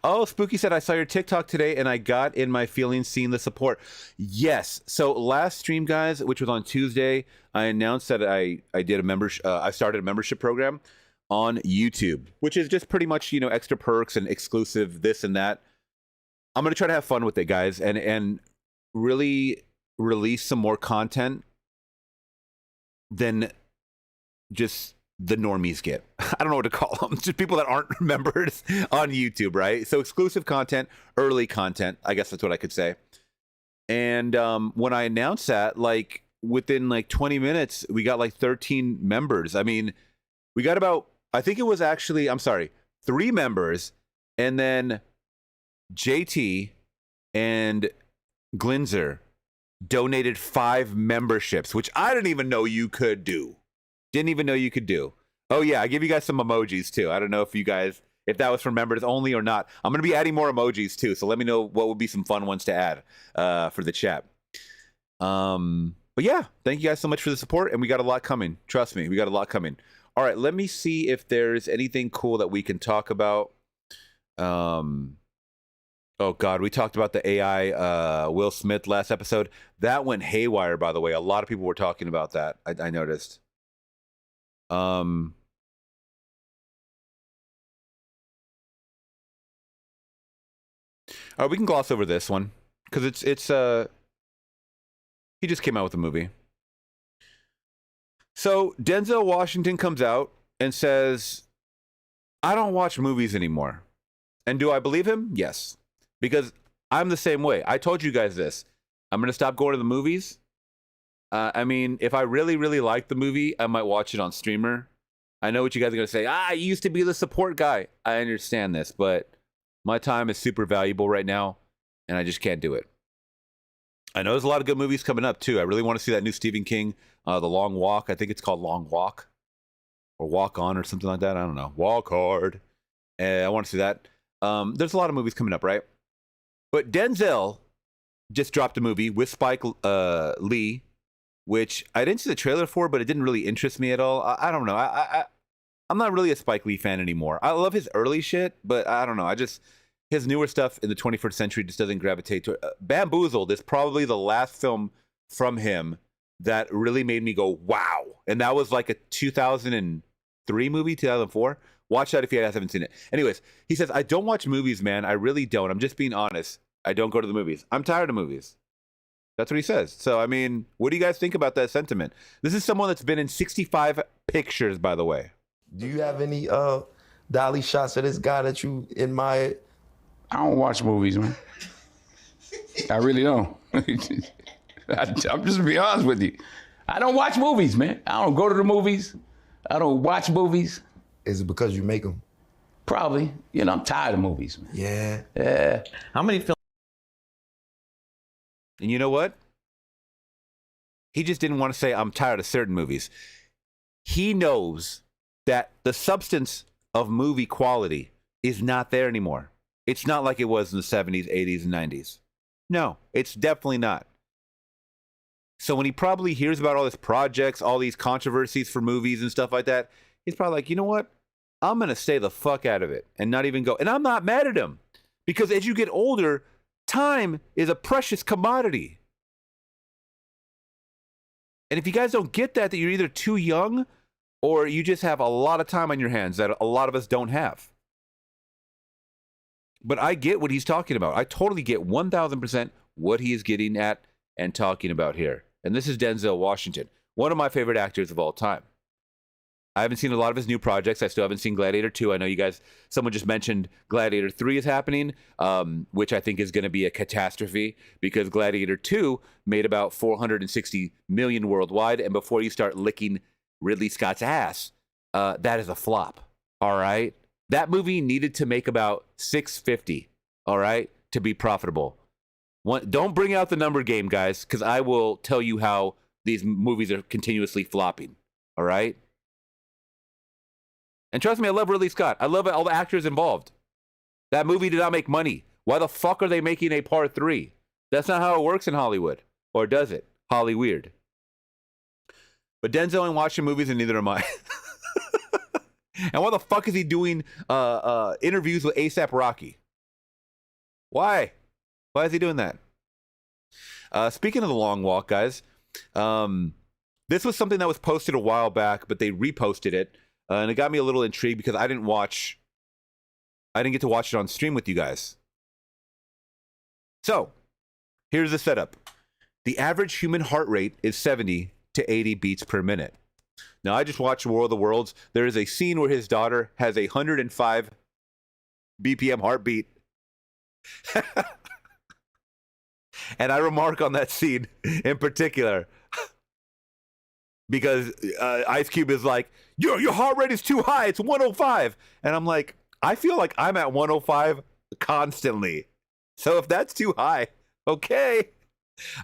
Oh, Spooky said, I saw your TikTok today and I got in my feelings seeing the support. Yes. So last stream, guys, which was on Tuesday, I announced that I did a membership. I started a membership program on YouTube, which is just pretty much, you know, extra perks and exclusive this and that. I'm going to try to have fun with it, guys, and really release some more content than just the normies get. I don't know what to call them. Just people that aren't members on YouTube, right? So exclusive content, early content, I guess that's what I could say. And when I announced that, like within like 20 minutes, we got like 13 members. I mean, we got about, I think it was actually, I'm sorry, 3 members, and then JT and Glinzer donated 5 memberships, which I didn't even know you could do. Didn't even know you could do. Oh yeah, I give you guys some emojis too. I don't know if you guys, if that was for members only or not. I'm going to be adding more emojis too, so let me know what would be some fun ones to add for the chat. But yeah, thank you guys so much for the support, and we got a lot coming. Trust me, we got a lot coming. All right, let me see if there's anything cool that we can talk about. Oh God, we talked about the AI Will Smith last episode. That went haywire, by the way. A lot of people were talking about that. I noticed. All right, we can gloss over this one because it's he just came out with a movie. So Denzel Washington comes out and says, I don't watch movies anymore. And do I believe him? Yes. Because I'm the same way. I told you guys this. I'm going to stop going to the movies. I mean, if I really, really like the movie, I might watch it on streamer. I know what you guys are going to say. I used to be the support guy. I understand this, but my time is super valuable right now, and I just can't do it. I know there's a lot of good movies coming up, too. I really want to see that new Stephen King, The Long Walk. I think it's called Long Walk or Walk On or something like that. I don't know. Walk Hard. I want to see that. There's a lot of movies coming up, right? But Denzel just dropped a movie with Spike Lee, which I didn't see the trailer for, but it didn't really interest me at all. I don't know. I'm not really a Spike Lee fan anymore. I love his early shit, but I don't know. His newer stuff in the 21st century just doesn't gravitate to it. Bamboozled is probably the last film from him that really made me go, wow. And that was like a 2003 movie, 2004. Watch that if you guys haven't seen it. Anyways, he says, I don't watch movies, man. I really don't. I'm just being honest. I don't go to the movies. I'm tired of movies. That's what he says. So, I mean, what do you guys think about that sentiment? This is someone that's been in 65 pictures, by the way. Do you have any dolly shots of this guy that you admire? I don't watch movies, man. I really don't. I'm just to be honest with you. I don't watch movies, man. I don't go to the movies. I don't watch movies. Is it because you make them? Probably. You know, I'm tired of movies, man. Yeah. Yeah. How many films? And you know what? He just didn't want to say, I'm tired of certain movies. He knows that the substance of movie quality is not there anymore. It's not like it was in the 70s, 80s, and 90s. No, it's definitely not. So when he probably hears about all these projects, all these controversies for movies and stuff like that, he's probably like, you know what? I'm going to stay the fuck out of it and not even go. And I'm not mad at him because as you get older, time is a precious commodity. And if you guys don't get that you're either too young or you just have a lot of time on your hands that a lot of us don't have. But I get what he's talking about. I totally get 1,000% what he is getting at and talking about here. And this is Denzel Washington, one of my favorite actors of all time. I haven't seen a lot of his new projects. I still haven't seen Gladiator 2. I know you guys, someone just mentioned Gladiator 3 is happening, which I think is going to be a catastrophe because Gladiator 2 made about 460 million worldwide. And before you start licking Ridley Scott's ass, that is a flop. All right. That movie needed to make about 650. All right. To be profitable. Don't bring out the number game, guys, because I will tell you how these movies are continuously flopping. All right. And trust me, I love Ridley Scott. I love all the actors involved. That movie did not make money. Why the fuck are they making a part 3? That's not how it works in Hollywood. Or does it? Holly weird. But Denzel ain't watching movies and neither am I. And why the fuck is he doing interviews with A$AP Rocky? Why? Why is he doing that? Speaking of the long walk, guys, this was something that was posted a while back, but they reposted it. And it got me a little intrigued because I didn't get to watch it on stream with you guys. So, here's the setup. The average human heart rate is 70 to 80 beats per minute. Now, I just watched War of the Worlds. There is a scene where his daughter has a 105 BPM heartbeat. And I remark on that scene in particular because Ice Cube is like, your heart rate is too high. It's 105. And I'm like, I feel like I'm at 105 constantly. So if that's too high, okay.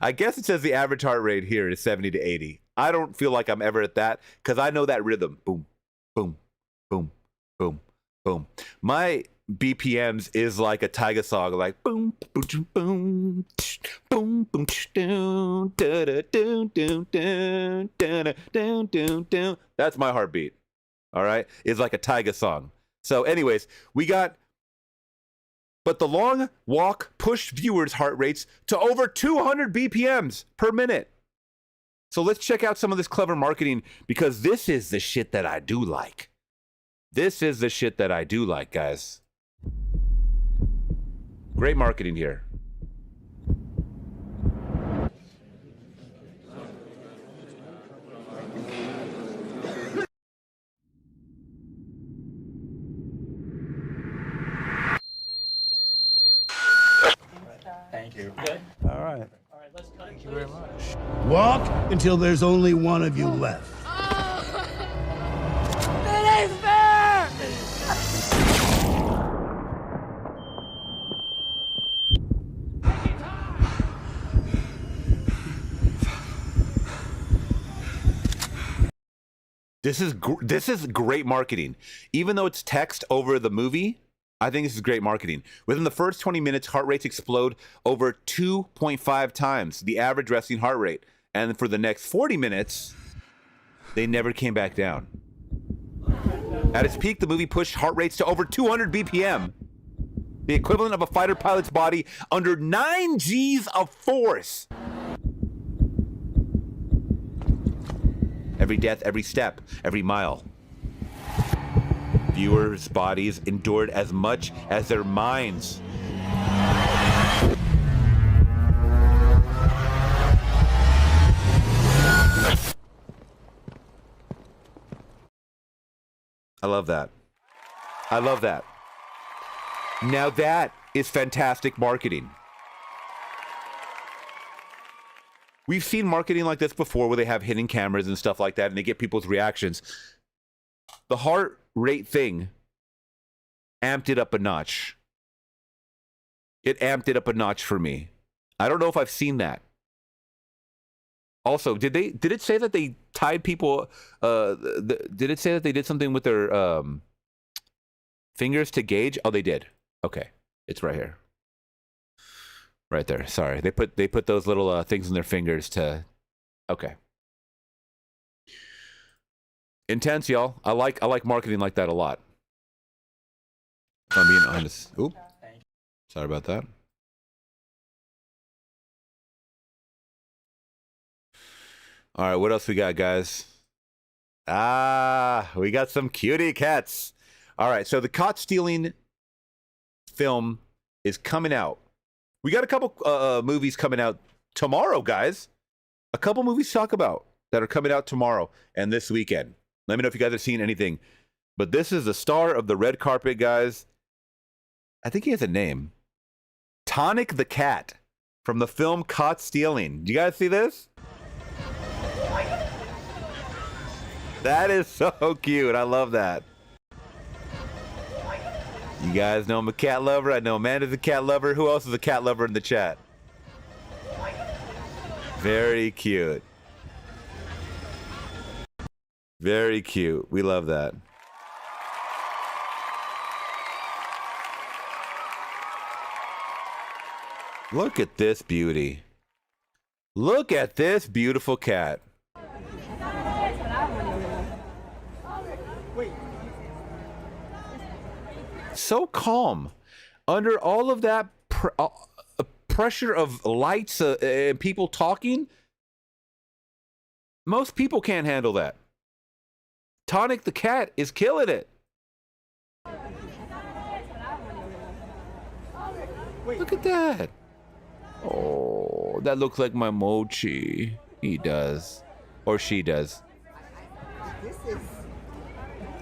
I guess it says the average heart rate here is 70 to 80. I don't feel like I'm ever at that because I know that rhythm. Boom, boom, boom, boom, boom. My BPMs is like a Tyga song, like boom, boom, boom, boom, boom, doom, da da doom, doom, doom, da da doom, doom, doom. That's my heartbeat. All right, it's like a Tyga song. So, anyways, but the long walk pushed viewers' heart rates to over 200 BPMs per minute. So let's check out some of this clever marketing because this is the shit that I do like. This is the shit that I do like, guys. Great marketing here. Thank you. Good. All right. All right, let's cut. Thank you very much. Walk until there's only one of you left. That ain't fair! This is great marketing. Even though it's text over the movie, I think this is great marketing. Within the first 20 minutes, heart rates explode over 2.5 times the average resting heart rate. And for the next 40 minutes, they never came back down. At its peak, the movie pushed heart rates to over 200 BPM, the equivalent of a fighter pilot's body under 9 Gs of force. Every death, every step, every mile. Viewers' bodies endured as much as their minds. I love that. I love that. Now that is fantastic marketing. We've seen marketing like this before where they have hidden cameras and stuff like that and they get people's reactions. The heart rate thing amped it up a notch. It amped it up a notch for me. I don't know if I've seen that. Also, did it say that they tied people did it say that they did something with their fingers to gauge? Oh, they did. Okay. It's right here. Right there. Sorry. They put those little things in their fingers to okay. Intense, y'all. I like marketing like that a lot. If I'm being honest. Oop. Sorry about that. All right, what else we got, guys? We got some cutie cats. All right, so the caught stealing film is coming out. We got a couple movies coming out tomorrow, guys. A couple movies to talk about that are coming out tomorrow and this weekend. Let me know if you guys have seen anything. But this is the star of the red carpet, guys. I think he has a name. Tonic the cat from the film Caught Stealing. Do you guys see this? That is so cute. I love that. You guys know I'm a cat lover. I know Amanda's a cat lover. Who else is a cat lover in the chat? Very cute. Very cute. We love that. Look at this beauty. Look at this beautiful cat. So calm. Under all of that pressure of lights and people talking, most people can't handle that. Tonic the cat is killing it. Look at that. Oh, that looks like my mochi. He does. Or she does.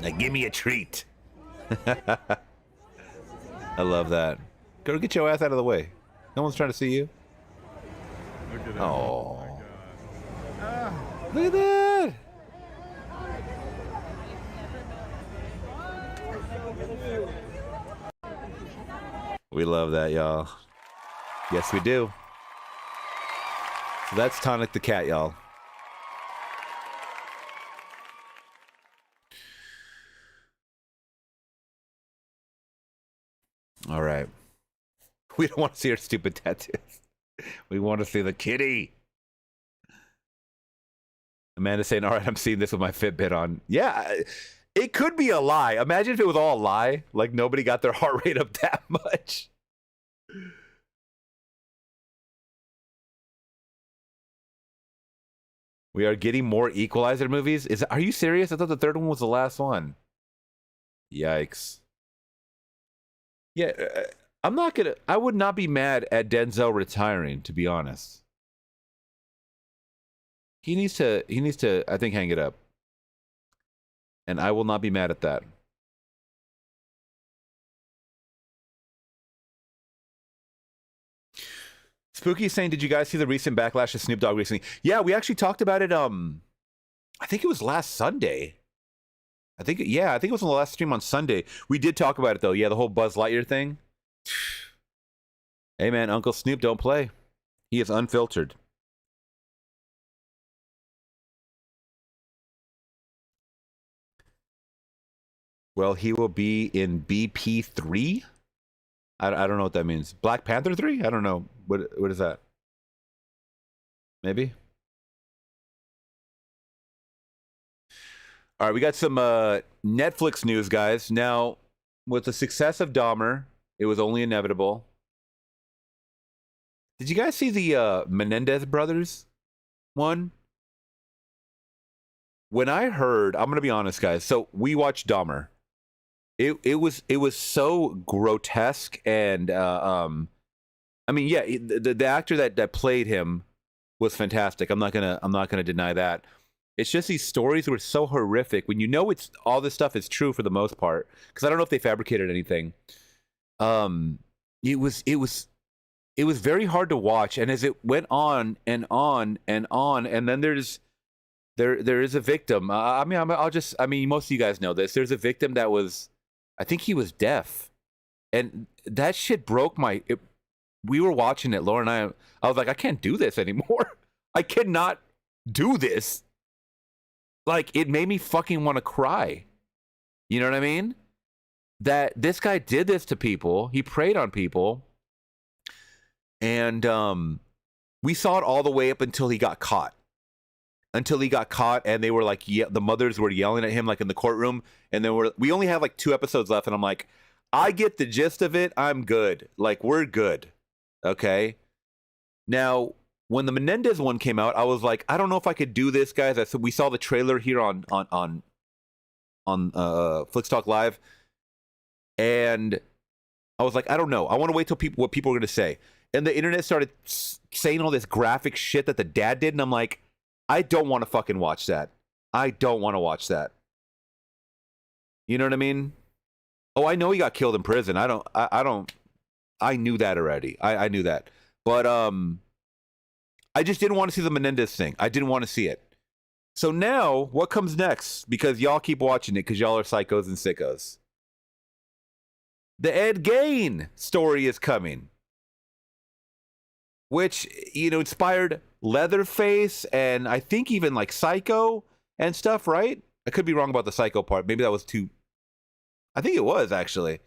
Now give me a treat. I love that. Go get your ass out of the way. No one's trying to see you. Look at that. Oh. Oh Look at that. We love that, y'all. Yes, we do. So that's Tonic the cat, y'all. All right. We don't want to see her stupid tattoos. We want to see the kitty. Amanda's saying, all right, I'm seeing this with my Fitbit on. Yeah, it could be a lie. Imagine if it was all a lie. Like nobody got their heart rate up that much. We are getting more Equalizer movies. Are you serious? I thought the third one was the last one. Yikes. Yeah, I would not be mad at Denzel retiring, to be honest. He needs to, I think, hang it up. And I will not be mad at that. Spooky is saying, did you guys see the recent backlash of Snoop Dogg recently? Yeah, we actually talked about it, I think it was last Sunday. I think it was on the last stream on Sunday. We did talk about it, though. Yeah, the whole Buzz Lightyear thing. Hey, man, Uncle Snoop don't play. He is unfiltered. Well, he will be in BP3? I don't know what that means. Black Panther 3? I don't know. What is that? Maybe? All right, we got some Netflix news, guys. Now, with the success of Dahmer, it was only inevitable. Did you guys see the Menendez brothers one? When I heard, I'm gonna be honest, guys. So we watched Dahmer. It was so grotesque, and I mean, yeah, the actor that played him was fantastic. I'm not gonna deny that. It's just these stories were so horrific when you know it's all this stuff is true for the most part, because I don't know if they fabricated anything. It was very hard to watch, and as it went on and on and on, and then there is a victim. Most of you guys know this. There's a victim that was, I think he was deaf, and that shit broke my. We were watching it, Laura and I. I was like, I can't do this anymore. I cannot do this. Like, it made me fucking want to cry. You know what I mean? That this guy did this to people. He preyed on people. And we saw it all the way up until he got caught. And they were like, the mothers were yelling at him like in the courtroom. And then we only have like 2 episodes left. And I'm like, I get the gist of it. I'm good. Like, we're good. Okay? Now, when the Menendez one came out, I was like, I don't know if I could do this, guys. We saw the trailer here on Flix Talk Live, and I was like, I don't know. I want to wait till what people are going to say. And the internet started saying all this graphic shit that the dad did, and I'm like, I don't want to fucking watch that. I don't want to watch that. You know what I mean? Oh, I know he got killed in prison. I knew that already. I knew that. But I just didn't want to see the Menendez thing. I didn't want to see it. So now, what comes next? Because y'all keep watching it because y'all are psychos and sickos. The Ed Gein story is coming, which, you know, inspired Leatherface and I think even like Psycho and stuff, right? I could be wrong about the Psycho part. Maybe that was too... I think it was, actually.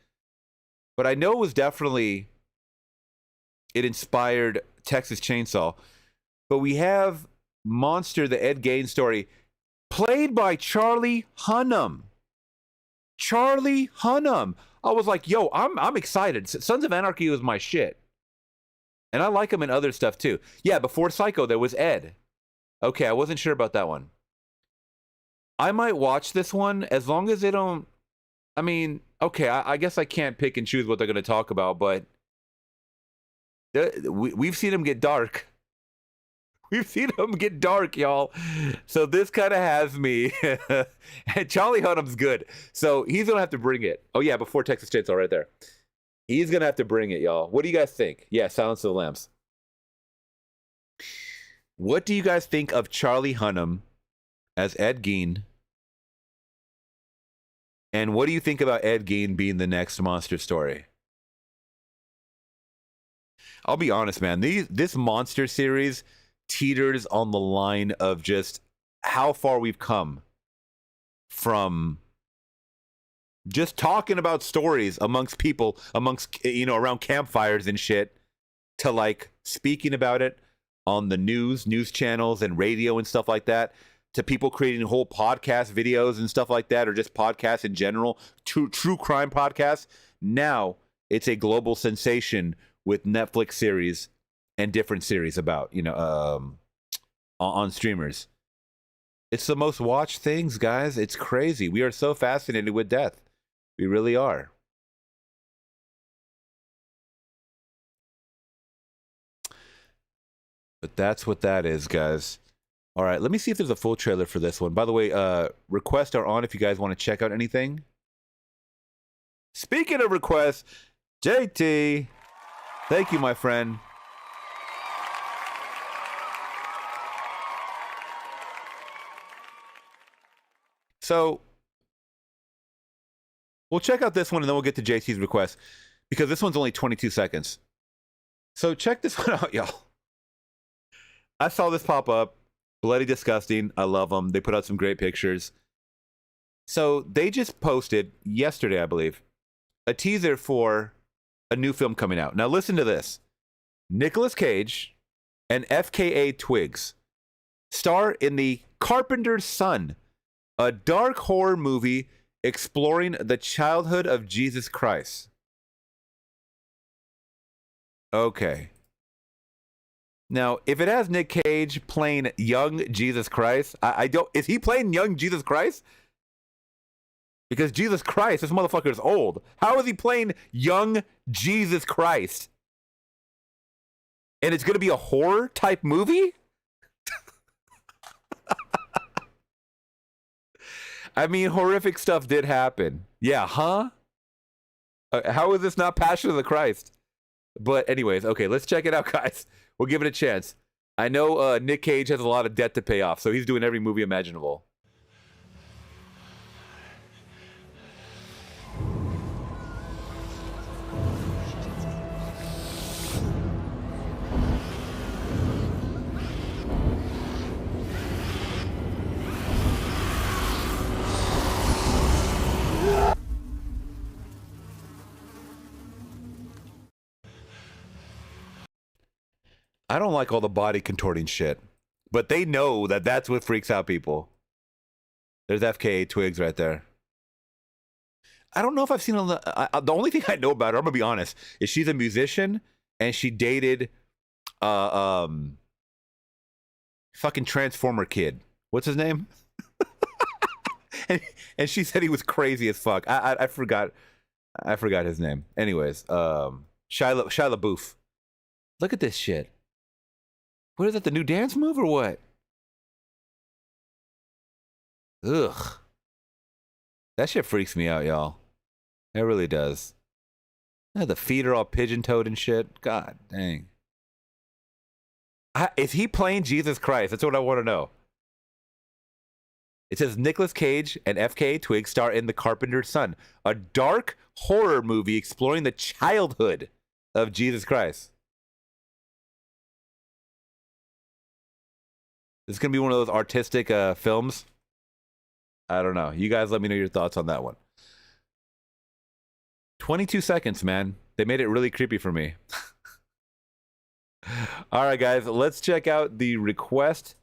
But I know it was definitely... It inspired Texas Chainsaw. But we have Monster, the Ed Gein story, played by Charlie Hunnam. Charlie Hunnam. I was like, yo, I'm excited. Sons of Anarchy was my shit. And I like him in other stuff, too. Yeah, before Psycho, there was Ed. Okay, I wasn't sure about that one. I might watch this one as long as they don't... I mean, okay, I guess I can't pick and choose what they're going to talk about, but... We've seen them get dark. We've seen them get dark, y'all. So this kind of has me. And Charlie Hunnam's good. So he's going to have to bring it. Oh, yeah, before Texas Chainsaw right there. He's going to have to bring it, y'all. What do you guys think? Yeah, Silence of the Lambs. What do you guys think of Charlie Hunnam as Ed Gein? And what do you think about Ed Gein being the next Monster story? I'll be honest, man. This Monster series teeters on the line of just how far we've come from just talking about stories amongst people, you know, around campfires and shit, to like speaking about it on the news channels and radio and stuff like that, to people creating whole podcast videos and stuff like that, or just podcasts in general, true crime podcasts. Now it's a global sensation with Netflix series and different series about, you know, on streamers. It's the most watched things, guys. It's crazy. We are so fascinated with death. We really are. But that's what that is, guys. All right, let me see if there's a full trailer for this one. By the way, requests are on if you guys want to check out anything. Speaking of requests, JT, thank you, my friend. So, we'll check out this one and then we'll get to JT's request, because this one's only 22 seconds. So check this one out, y'all. I saw this pop up. Bloody disgusting. I love them. They put out some great pictures. So they just posted yesterday, I believe, a teaser for a new film coming out. Now listen to this. Nicolas Cage and FKA Twigs star in The Carpenter's Son, a dark horror movie exploring the childhood of Jesus Christ. Okay. Now, if it has Nic Cage playing young Jesus Christ, I don't... Is he playing young Jesus Christ? Because Jesus Christ, this motherfucker is old. How is he playing young Jesus Christ? And it's going to be a horror type movie? I mean, horrific stuff did happen. Yeah, huh? How is this not Passion of the Christ? But anyways, okay, let's check it out, guys. We'll give it a chance. I know Nic Cage has a lot of debt to pay off, so he's doing every movie imaginable. I don't like all the body contorting shit, but they know that that's what freaks out people. There's FKA Twigs right there. I don't know if I've seen the only thing I know about her, I'm gonna be honest, is she's a musician and she dated Fucking Transformer kid. What's his name? and she said he was crazy as fuck. I forgot his name. Anyways, Shia LaBeouf. Look at this shit. What is that, the new dance move or what? Ugh. That shit freaks me out, y'all. It really does. Yeah, the feet are all pigeon-toed and shit. God dang. Is he playing Jesus Christ? That's what I want to know. It says Nicolas Cage and FK Twig star in The Carpenter's Son, a dark horror movie exploring the childhood of Jesus Christ. This is going to be one of those artistic films. I don't know. You guys let me know your thoughts on that one. 22 seconds, man. They made it really creepy for me. All right, guys. Let's check out the request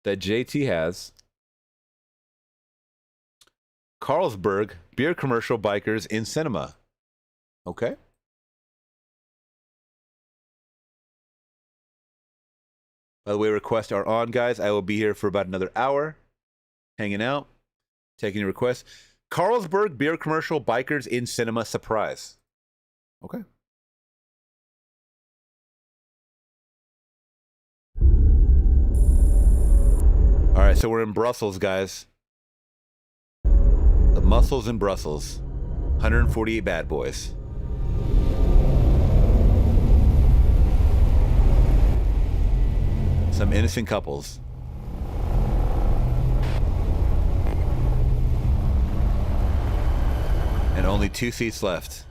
that JT has. Carlsberg beer commercial bikers in cinema. Okay. By the way, requests are on, guys. I will be here for about another hour, hanging out, taking your requests. Carlsberg beer commercial bikers in cinema surprise. Okay. All right, so we're in Brussels, guys. The muscles in Brussels. 148 bad boys. Some innocent couples. And only 2 seats left.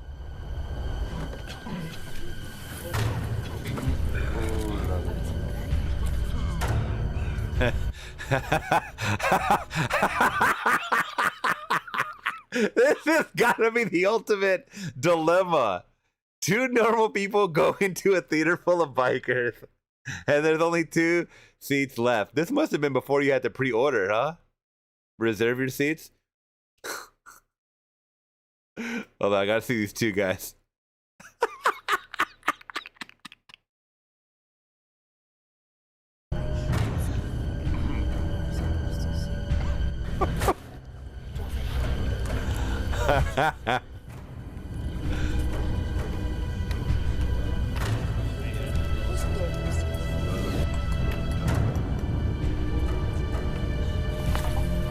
This has got to be the ultimate dilemma. 2 normal people go into a theater full of bikers, and there's only 2 seats left. This must have been before you had to pre-order, huh? Reserve your seats? Hold on, I gotta see these 2 guys.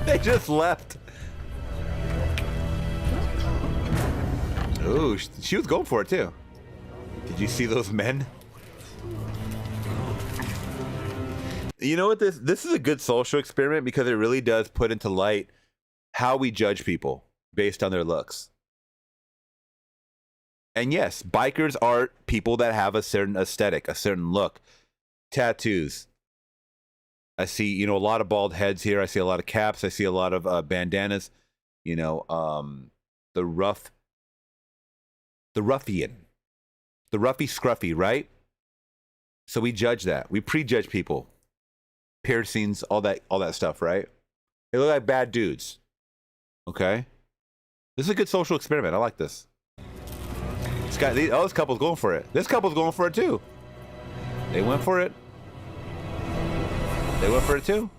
They just left. Ooh, she was going for it too. Did you see those men? You know what, this is a good social experiment because it really does put into light how we judge people based on their looks. And yes, bikers are people that have a certain aesthetic, a certain look. Tattoos. I see, a lot of bald heads here. I see a lot of caps. I see a lot of bandanas. The ruffian. The roughy scruffy, right? So we judge that. We prejudge people. Piercings, all that stuff, right? They look like bad dudes. Okay? This is a good social experiment. I like this. This couple's going for it. This couple's going for it too. They went for it. They went for it too.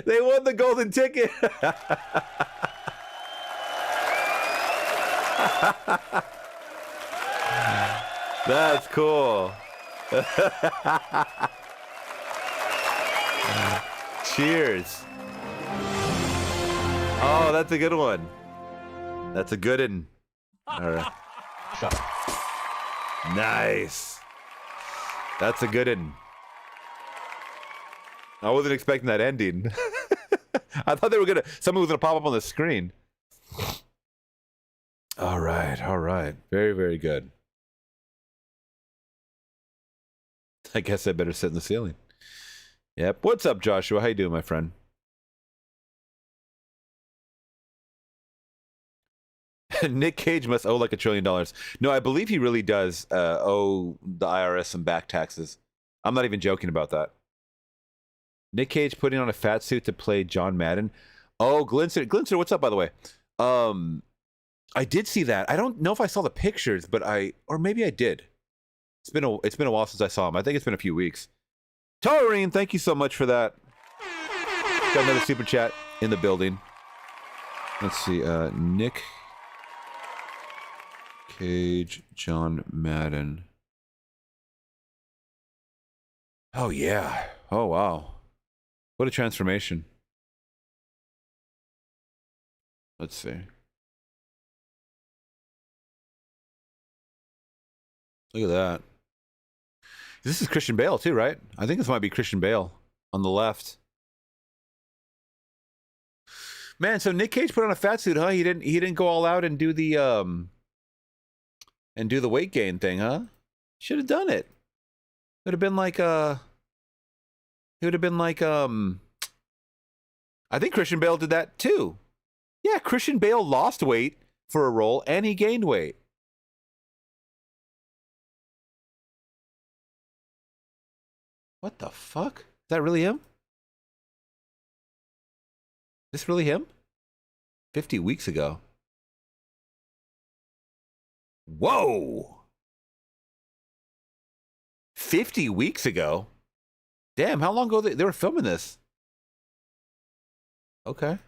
they won the golden ticket. That's cool. Cheers. Oh, that's a good one. That's a good one. All right. Shut up. Nice. That's a good one. I wasn't expecting that ending. I thought someone was gonna pop up on the screen. All right, all right. Very, very good. I guess I better sit in the ceiling. Yep. What's up, Joshua? How you doing, my friend? Nic Cage must owe like $1 trillion. No, I believe he really does owe the IRS some back taxes. I'm not even joking about that. Nic Cage putting on a fat suit to play John Madden. Oh, Glinster, what's up, by the way? I did see that. I don't know if I saw the pictures, but or maybe I did. It's been a while since I saw him. I think it's been a few weeks. Taurine, thank you so much for that. Got another super chat in the building. Let's see. Nic Cage, John Madden. Oh yeah. Oh wow. What a transformation. Let's see. Look at that. This is Christian Bale too, right? I think this might be Christian Bale on the left. Man, so Nic Cage put on a fat suit, huh? He didn't go all out and do the weight gain thing, huh? Should have done it. It would have been like I think Christian Bale did that too. Yeah, Christian Bale lost weight for a role and he gained weight. What the fuck? Is that really him? Is this really him? 50 weeks ago. Whoa! 50 weeks ago? Damn, how long ago they were filming this? Okay.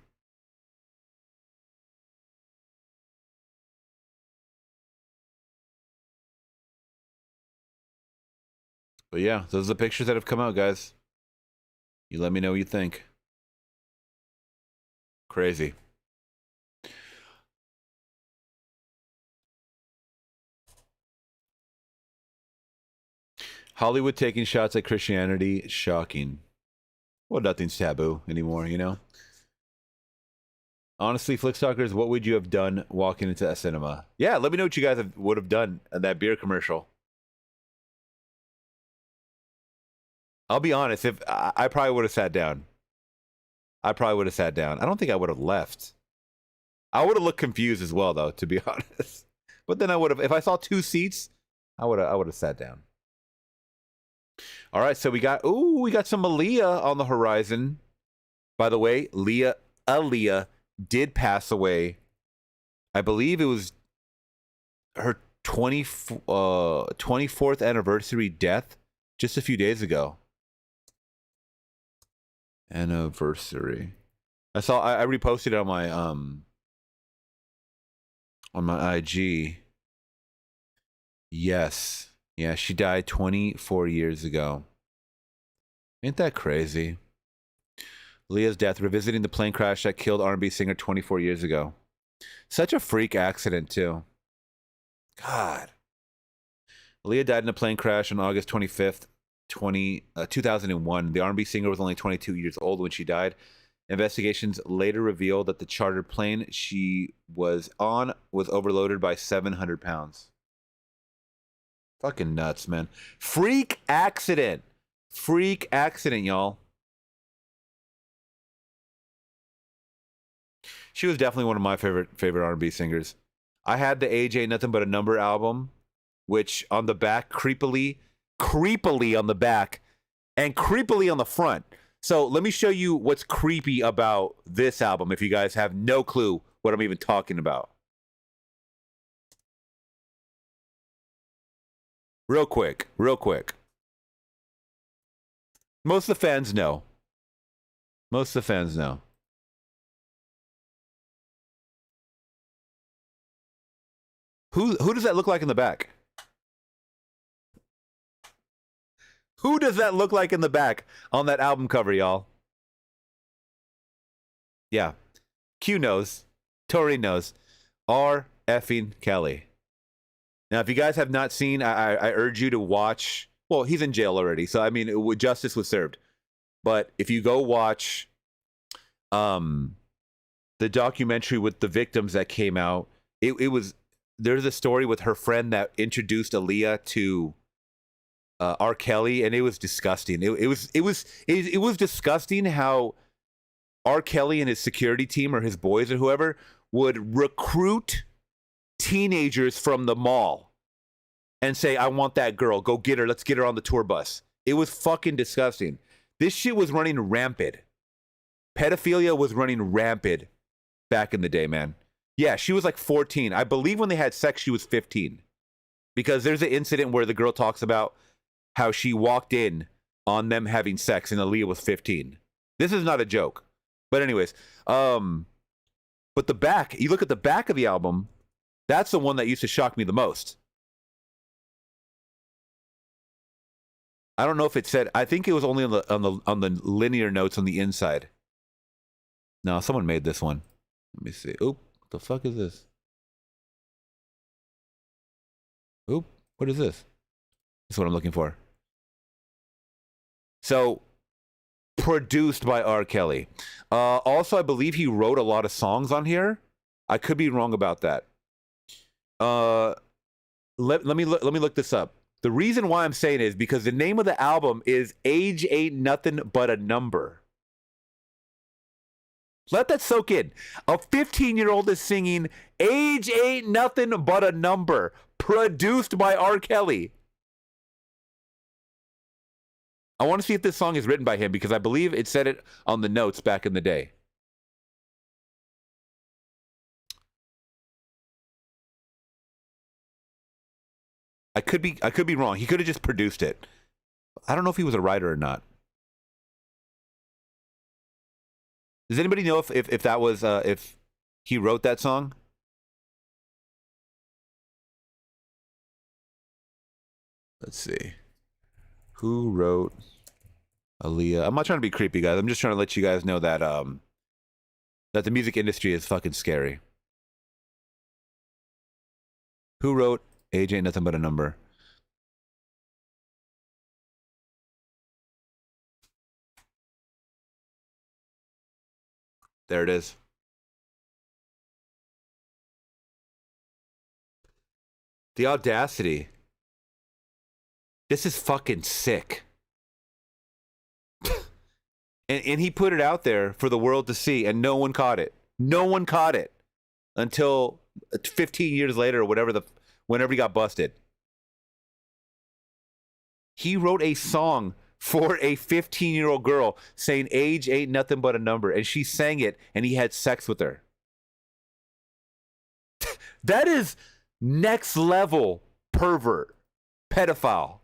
But yeah, those are the pictures that have come out, guys. You let me know what you think. Crazy. Hollywood taking shots at Christianity, shocking. Well, nothing's taboo anymore, you know? Honestly, Flickstalkers, what would you have done walking into a cinema? Yeah, let me know what you guys would have done at that beer commercial. I'll be honest, if I probably would have sat down. I don't think I would have left. I would have looked confused as well, though, to be honest. But then I would have, if I saw 2 seats, I would have sat down. All right, so we got some Aaliyah on the horizon. By the way, Aaliyah did pass away. I believe it was her 24th anniversary death just a few days ago. Anniversary. I reposted it on my IG. Yes. Yeah, she died 24 years ago. Ain't that crazy? Leah's death, revisiting the plane crash that killed R&B singer 24 years ago. Such a freak accident, too. God. Aaliyah died in a plane crash on August 25th, 2001. The R&B singer was only 22 years old when she died. Investigations later revealed that the chartered plane she was on was overloaded by 700 pounds. Fucking nuts, man. Freak accident. Freak accident, y'all. She was definitely one of my favorite R&B singers. I had the AJ Nothing But a Number album, which on the back, creepily on the back, and creepily on the front. So let me show you what's creepy about this album if you guys have no clue what I'm even talking about. Real quick. Most of the fans know. Who does that look like in the back? Who does that look like in the back on that album cover, y'all? Yeah. Q knows. Tori knows. R. effing Kelly. Now, if you guys have not seen, I urge you to watch. Well, he's in jail already, so I mean, justice was served. But if you go watch the documentary with the victims that came out, there's a story with her friend that introduced Aaliyah to R. Kelly, and it was disgusting. It was disgusting how R. Kelly and his security team or his boys or whoever would recruit teenagers from the mall and say, I want that girl. Go get her. Let's get her on the tour bus. It was fucking disgusting. This shit was running rampant. Pedophilia was running rampant back in the day, man. Yeah, she was like 14. I believe when they had sex, she was 15. Because there's an incident where the girl talks about how she walked in on them having sex and Aaliyah was 15. This is not a joke. But anyways, but the back, you look at the back of the album, that's the one that used to shock me the most. I don't know if it said, I think it was only on the linear notes on the inside. No, someone made this one. Let me see. Oop, what the fuck is this? Oop, what is this? That's what I'm looking for. So, produced by R. Kelly. Also, I believe he wrote a lot of songs on here. I could be wrong about that. Let me look this up. The reason why I'm saying it is because the name of the album is Age Ain't Nothing But a Number. Let that soak in. A 15-year-old is singing Age Ain't Nothing But a Number, produced by R. Kelly. I want to see if this song is written by him because I believe it said it on the notes back in the day. I could be wrong. He could have just produced it. I don't know if he was a writer or not. Does anybody know if that was if he wrote that song? Let's see. Who wrote Aaliyah? I'm not trying to be creepy, guys. I'm just trying to let you guys know that that the music industry is fucking scary. Who wrote Age Ain't Nothing But a Number? There it is. The audacity. This is fucking sick. and he put it out there for the world to see, and no one caught it. No one caught it until 15 years later or whenever he got busted. He wrote a song for a 15-year-old girl saying age ain't nothing but a number, and she sang it, and he had sex with her. That is next level pervert, pedophile.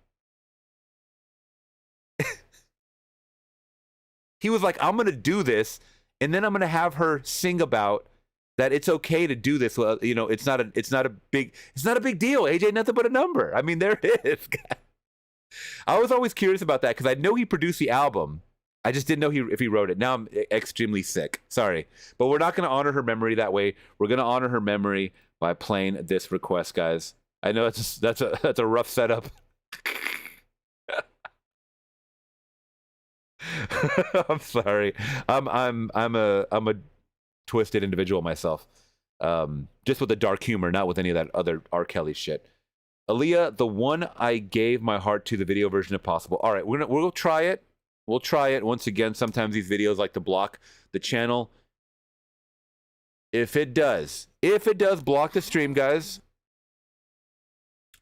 He was like, I'm going to do this, and then I'm going to have her sing about that it's okay to do this. Well, you know, it's not a big deal. Age ain't nothing but a number. I mean, there it is. I was always curious about that because I know he produced the album. I just didn't know if he wrote it. Now I'm extremely sick. Sorry. But we're not going to honor her memory that way. We're going to honor her memory by playing this request, guys. I know that's a rough setup. I'm sorry. I'm a twisted individual myself. Just with the dark humor, not with any of that other R. Kelly shit. Aaliyah, the one I gave my heart to, the video version if possible. All right, we'll try it. We'll try it. Once again, sometimes these videos like to block the channel. If it does block the stream, guys,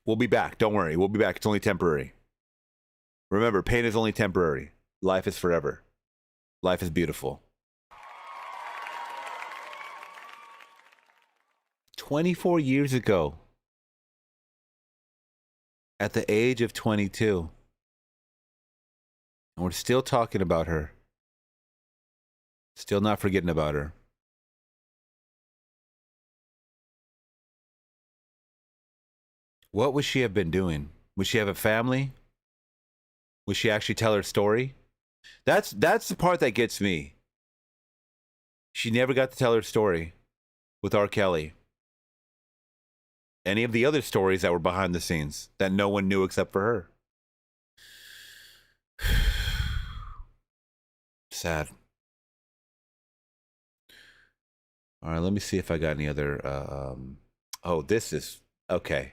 we'll be back. Don't worry. We'll be back. It's only temporary. Remember, pain is only temporary. Life is forever. Life is beautiful. 24 years ago, at the age of 22, and we're still talking about her. Still not forgetting about her. What would she have been doing? Would she have a family? Would she actually tell her story? That's the part that gets me. She never got to tell her story with R. Kelly. Any of the other stories that were behind the scenes that no one knew except for her. Sad. All right, let me see if I got any other. Oh, this is okay.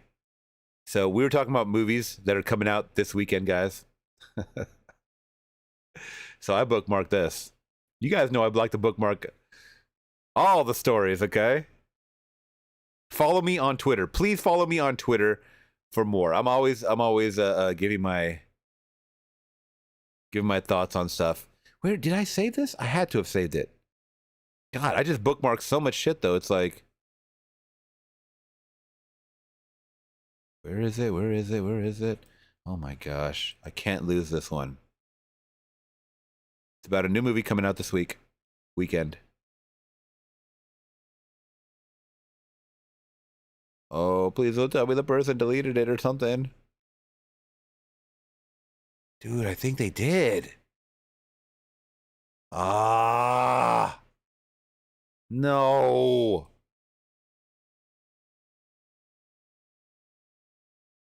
So we were talking about movies that are coming out this weekend, guys. So I bookmarked this. You guys know I like to bookmark all the stories, okay? Follow me on Twitter. Please follow me on Twitter for more. I'm always giving my thoughts on stuff. Where did I save this? I had to have saved it. God, I just bookmarked so much shit though. It's like Where is it? Where is it? Where is it? Oh my gosh. I can't lose this one. It's about a new movie coming out this weekend. Oh, please don't tell me the person deleted it or something. Dude, I think they did. Ah. No.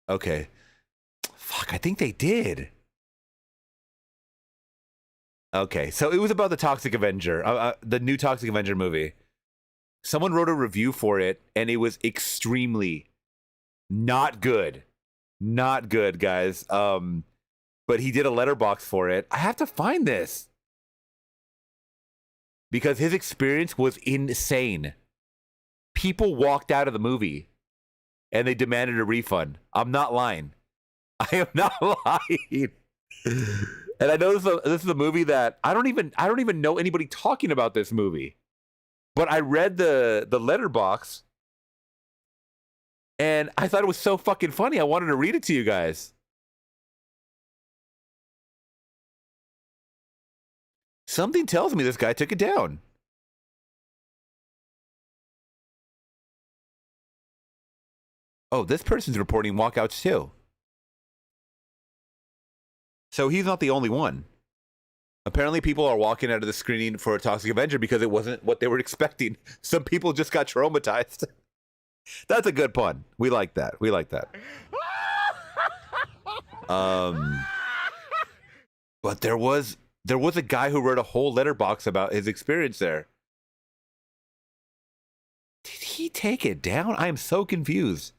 Okay. Fuck, I think they did. Okay, so it was about the Toxic Avenger, the new Toxic Avenger movie. Someone wrote a review for it, and it was extremely not good. Not good, guys. But he did a letterbox for it. I have to find this. Because his experience was insane. People walked out of the movie, and they demanded a refund. I'm not lying. I am not lying. And I know this is a movie that I don't even know anybody talking about this movie. But I read the letterbox, and I thought it was so fucking funny. I wanted to read it to you guys. Something tells me this guy took it down. Oh, this person's reporting walkouts too. So he's not the only one. Apparently people are walking out of the screening for a Toxic Avenger because it wasn't what they were expecting. Some people just got traumatized. That's a good pun. We like that. We like that. But there was a guy who wrote a whole letterbox about his experience there. Did he take it down? I am so confused.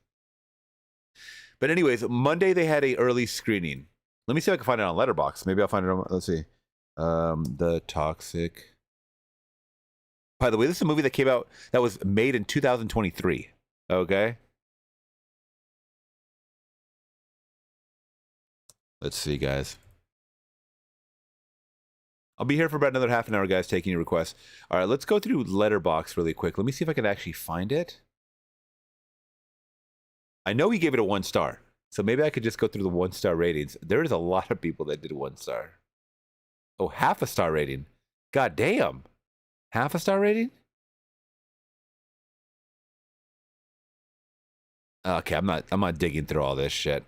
But anyways, Monday they had a early screening. Let me see if I can find it on Letterboxd. Maybe I'll find it on, let's see. The Toxic. By the way, this is a movie that came out, that was made in 2023. Okay? Let's see, guys. I'll be here for about another half an hour, guys, taking your requests. All right, let's go through Letterboxd really quick. Let me see if I can actually find it. I know he gave it a 1 star. So maybe I could just go through the 1-star ratings. There is a lot of people that did 1 star. Oh, half a star rating. God damn. Half a star rating? Okay, I'm not digging through all this shit.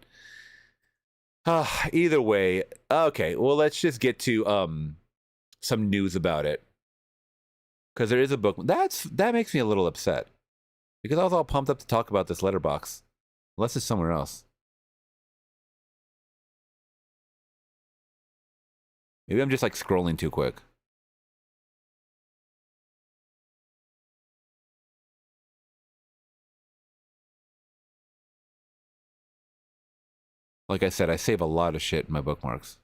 Either way, okay, well, let's just get to some news about it. Because there is a book. That makes me a little upset. Because I was all pumped up to talk about this letterbox. Unless it's somewhere else. Maybe I'm just like scrolling too quick. Like I said, I save a lot of shit in my bookmarks.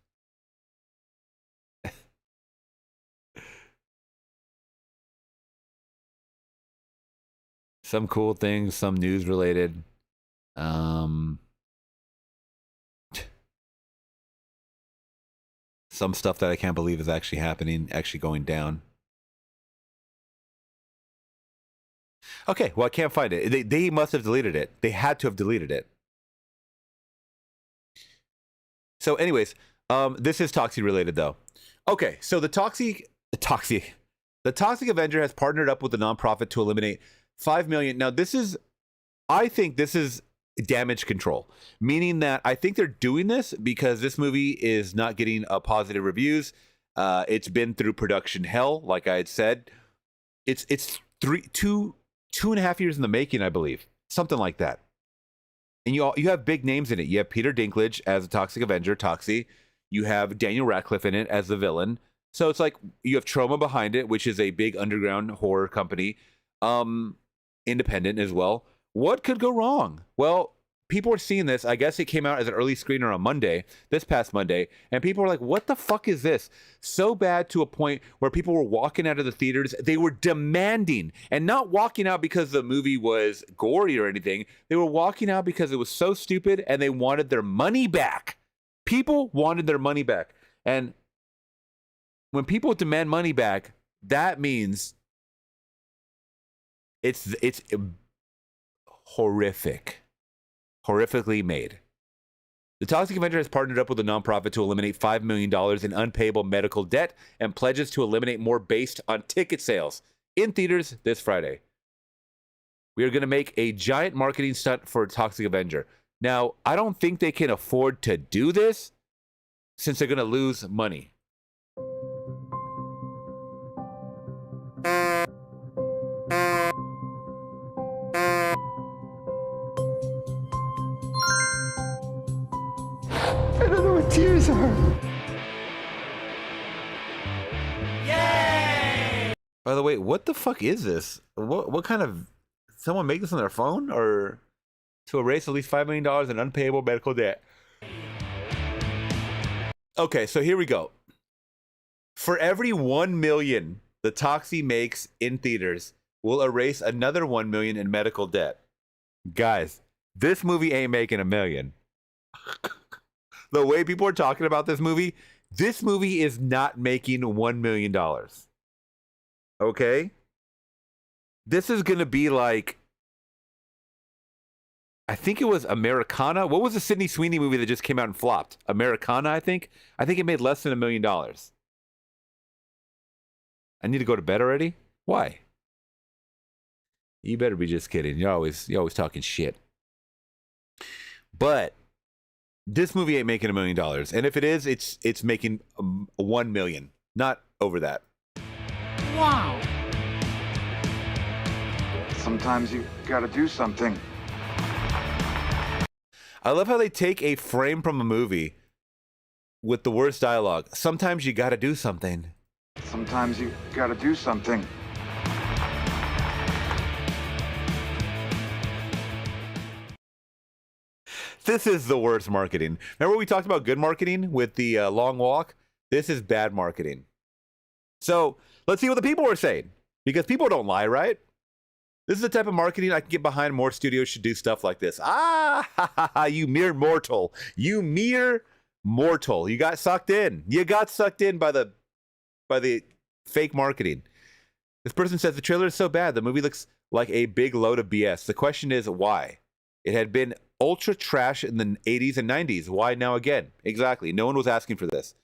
Some cool things, some news related. Some stuff that I can't believe is actually happening, actually going down. Okay, well, I can't find it. They must have deleted it. They had to have deleted it. So anyways, this is Toxic related though. Okay, so the Toxic Avenger has partnered up with a nonprofit to eliminate 5 million. Now I think this is damage control, meaning that I think they're doing this because this movie is not getting positive reviews. It's been through production hell, like I had said. It's 2.5 years in the making, I believe, something like that. And you have big names in it. You have Peter Dinklage as a Toxic Avenger, Toxie. You have Daniel Radcliffe in it as the villain. So it's like you have Trauma behind it, which is a big underground horror company, independent as well. What could go wrong? Well, people are seeing this. I guess it came out as an early screener on Monday, this past Monday, and people were like, what the fuck is this? So bad to a point where people were walking out of the theaters. They were demanding, and not walking out because the movie was gory or anything. They were walking out because it was so stupid and they wanted their money back. People wanted their money back. And when people demand money back, that means it's horrific. horrifically made. The Toxic Avenger has partnered up with a nonprofit to eliminate $5 million in unpayable medical debt and pledges to eliminate more based on ticket sales in theaters this Friday. We are going to make a giant marketing stunt for Toxic Avenger. Now, I don't think they can afford to do this since they're going to lose money. I don't know what tears are. By the way, what the fuck is this? What kind of... Someone make this on their phone? Or to erase at least $5 million in unpayable medical debt? Okay, so here we go. For every 1 million the Toxie makes in theaters, we'll erase another 1 million in medical debt. Guys, this movie ain't making $1 million. The way people are talking about this movie is not making $1 million. Okay? This is going to be like, I think it was Americana. What was the Sydney Sweeney movie that just came out and flopped? Americana, I think. I think it made less than $1 million. I need to go to bed already? Why? You better be just kidding. You're always talking shit. But this movie ain't making $1 million. And if it is, it's making 1 million. Not over that. Wow. Sometimes you gotta do something. I love how they take a frame from a movie with the worst dialogue. Sometimes you gotta do something. Sometimes you gotta do something. This is the worst marketing. Remember we talked about good marketing with the long walk? This is bad marketing. So let's see what the people are saying. Because people don't lie, right? This is the type of marketing I can get behind. More studios should do stuff like this. You mere mortal. You mere mortal. You got sucked in. You got sucked in by the fake marketing. This person says the trailer is so bad. The movie looks like a big load of BS. The question is why? It had been ultra trash in the 80s and 90s. Why now again? Exactly. No one was asking for this.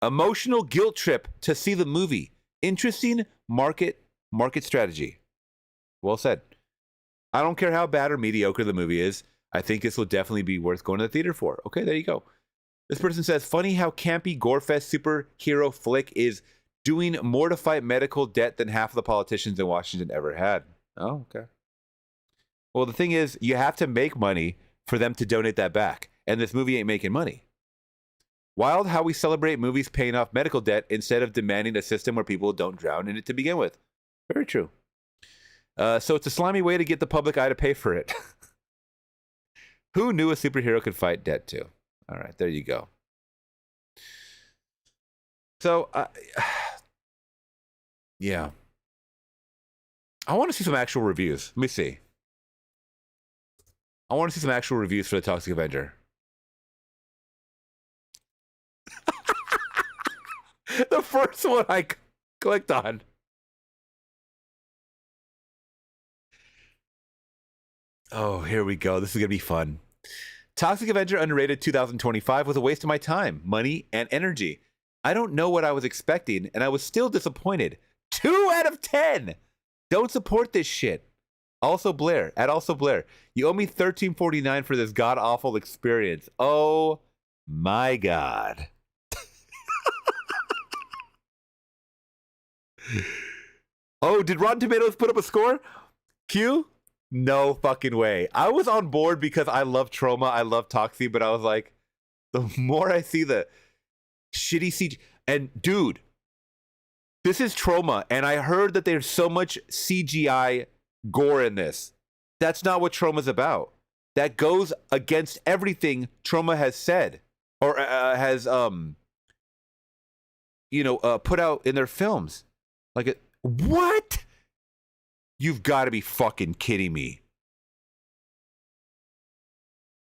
Emotional guilt trip to see the movie. Interesting market strategy. Well said. I don't care how bad or mediocre the movie is. I think this will definitely be worth going to the theater for. Okay, there you go. This person says, funny how campy Gorefest superhero flick is doing more to fight medical debt than half of the politicians in Washington ever had. Oh, okay. Well, the thing is, you have to make money for them to donate that back. And this movie ain't making money. Wild how we celebrate movies paying off medical debt instead of demanding a system where people don't drown in it to begin with. Very true. So it's a slimy way to get the public eye to pay for it. Who knew a superhero could fight debt too? All right, there you go. So, yeah. I want to see some actual reviews. Let me see. I want to see some actual reviews for the Toxic Avenger. The first one I clicked on. Oh, here we go. This is going to be fun. Toxic Avenger underrated 2025 was a waste of my time, money, and energy. I don't know what I was expecting, and I was still disappointed. 2 out of 10. Don't support this shit. Also Blair, you owe me $13.49 for this god-awful experience. Oh my god. Oh, did Rotten Tomatoes put up a score? Q? No fucking way. I was on board because I love Trauma, I love Toxie, but I was like, the more I see the shitty CG, and dude, this is Trauma, and I heard that there's so much CGI gore in this. That's not what Trauma's about. That goes against everything Trauma has said or has put out in their films. Like, what? You've got to be fucking kidding me.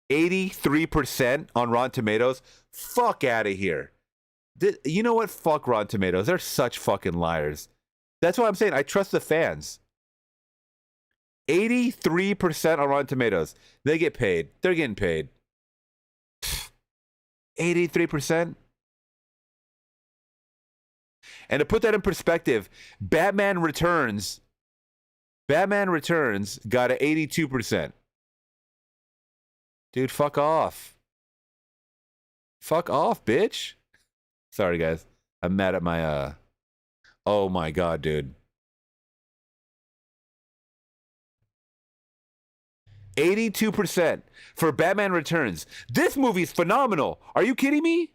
83% on Rotten Tomatoes? Fuck out of here. You know what? Fuck Rotten Tomatoes. They're such fucking liars. That's why I'm saying I trust the fans. 83% on Rotten Tomatoes. They get paid. They're getting paid. 83%. And to put that in perspective, Batman Returns got an 82%. Dude, fuck off. Fuck off, bitch. Sorry, guys. I'm mad at my, Oh my God, dude. 82% for Batman Returns. This movie's phenomenal. Are you kidding me?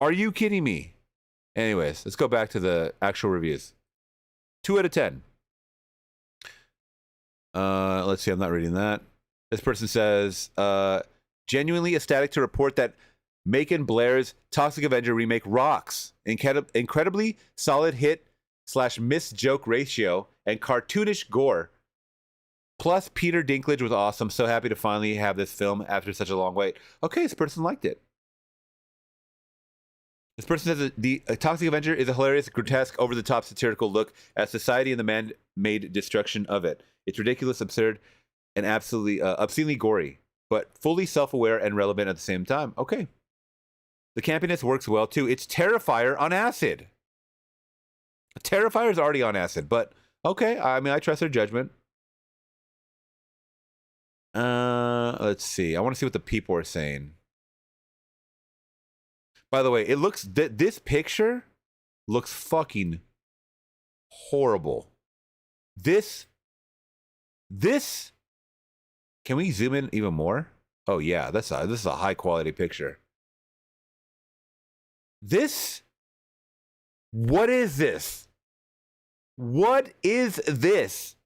Are you kidding me? Anyways, let's go back to the actual reviews. 2 out of 10. Let's see. I'm not reading that. This person says, genuinely ecstatic to report that Macon Blair's Toxic Avenger remake rocks. Incredibly solid hit/miss joke ratio and cartoonish gore. Plus, Peter Dinklage was awesome. So happy to finally have this film after such a long wait. Okay, this person liked it. This person says the Toxic Avenger is a hilarious, grotesque, over-the-top satirical look at society and the man-made destruction of it. It's ridiculous, absurd, and absolutely obscenely gory, but fully self-aware and relevant at the same time. Okay. The campiness works well, too. It's Terrifier on acid. Terrifier's already on acid, but okay. I mean, I trust their judgment. Let's see. I want to see what the people are saying. By the way, it looks this picture looks fucking horrible. This can we zoom in even more? Oh yeah, this is a high quality picture. What is this? What is this?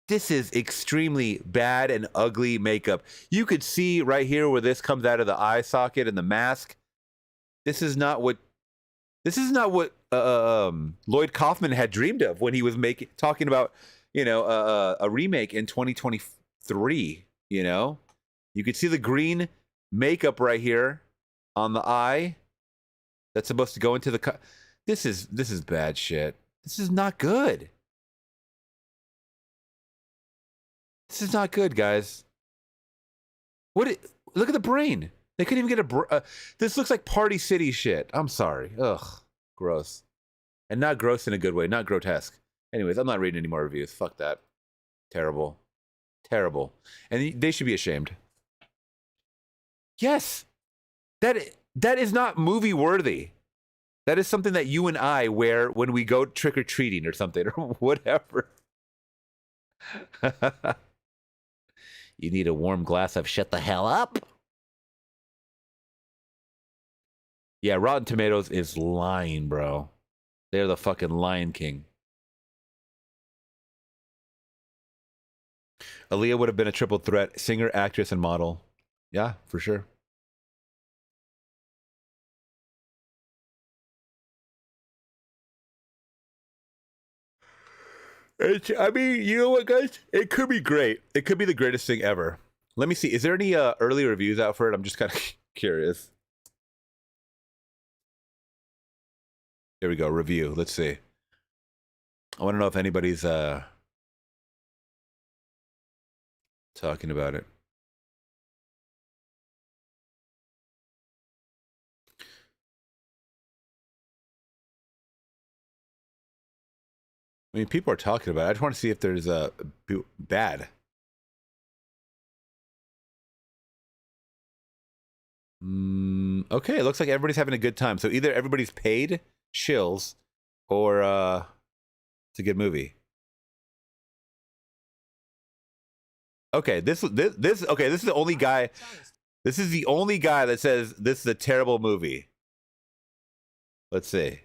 This is extremely bad and ugly makeup. You could see right here where this comes out of the eye socket and the mask. This is not what Lloyd Kaufman had dreamed of when he was talking about, a remake in 2023, You could see the green makeup right here on the eye that's supposed to go into the This is bad shit. This is not good. This is not good, guys. Look at the brain. They couldn't even get this looks like Party City shit. I'm sorry. Ugh. Gross. And not gross in a good way. Not grotesque. Anyways, I'm not reading any more reviews. Fuck that. Terrible. Terrible. And they should be ashamed. Yes. That is not movie worthy. That is something that you and I wear when we go trick-or-treating or something or whatever. You need a warm glass of shut the hell up. Yeah, Rotten Tomatoes is lying, bro. They're the fucking Lion King. Aaliyah would have been a triple threat, singer, actress, and model. Yeah, for sure. I mean, you know what, guys? It could be great. It could be the greatest thing ever. Let me see. Is there any early reviews out for it? I'm just kind of curious. Here we go. Review. Let's see. I want to know if anybody's talking about it. I mean, people are talking about it. I just want to see if there's a bad. Okay, it looks like everybody's having a good time. So either everybody's paid, chills, or it's a good movie. Okay, this is the only guy. This is the only guy that says this is a terrible movie. Let's see.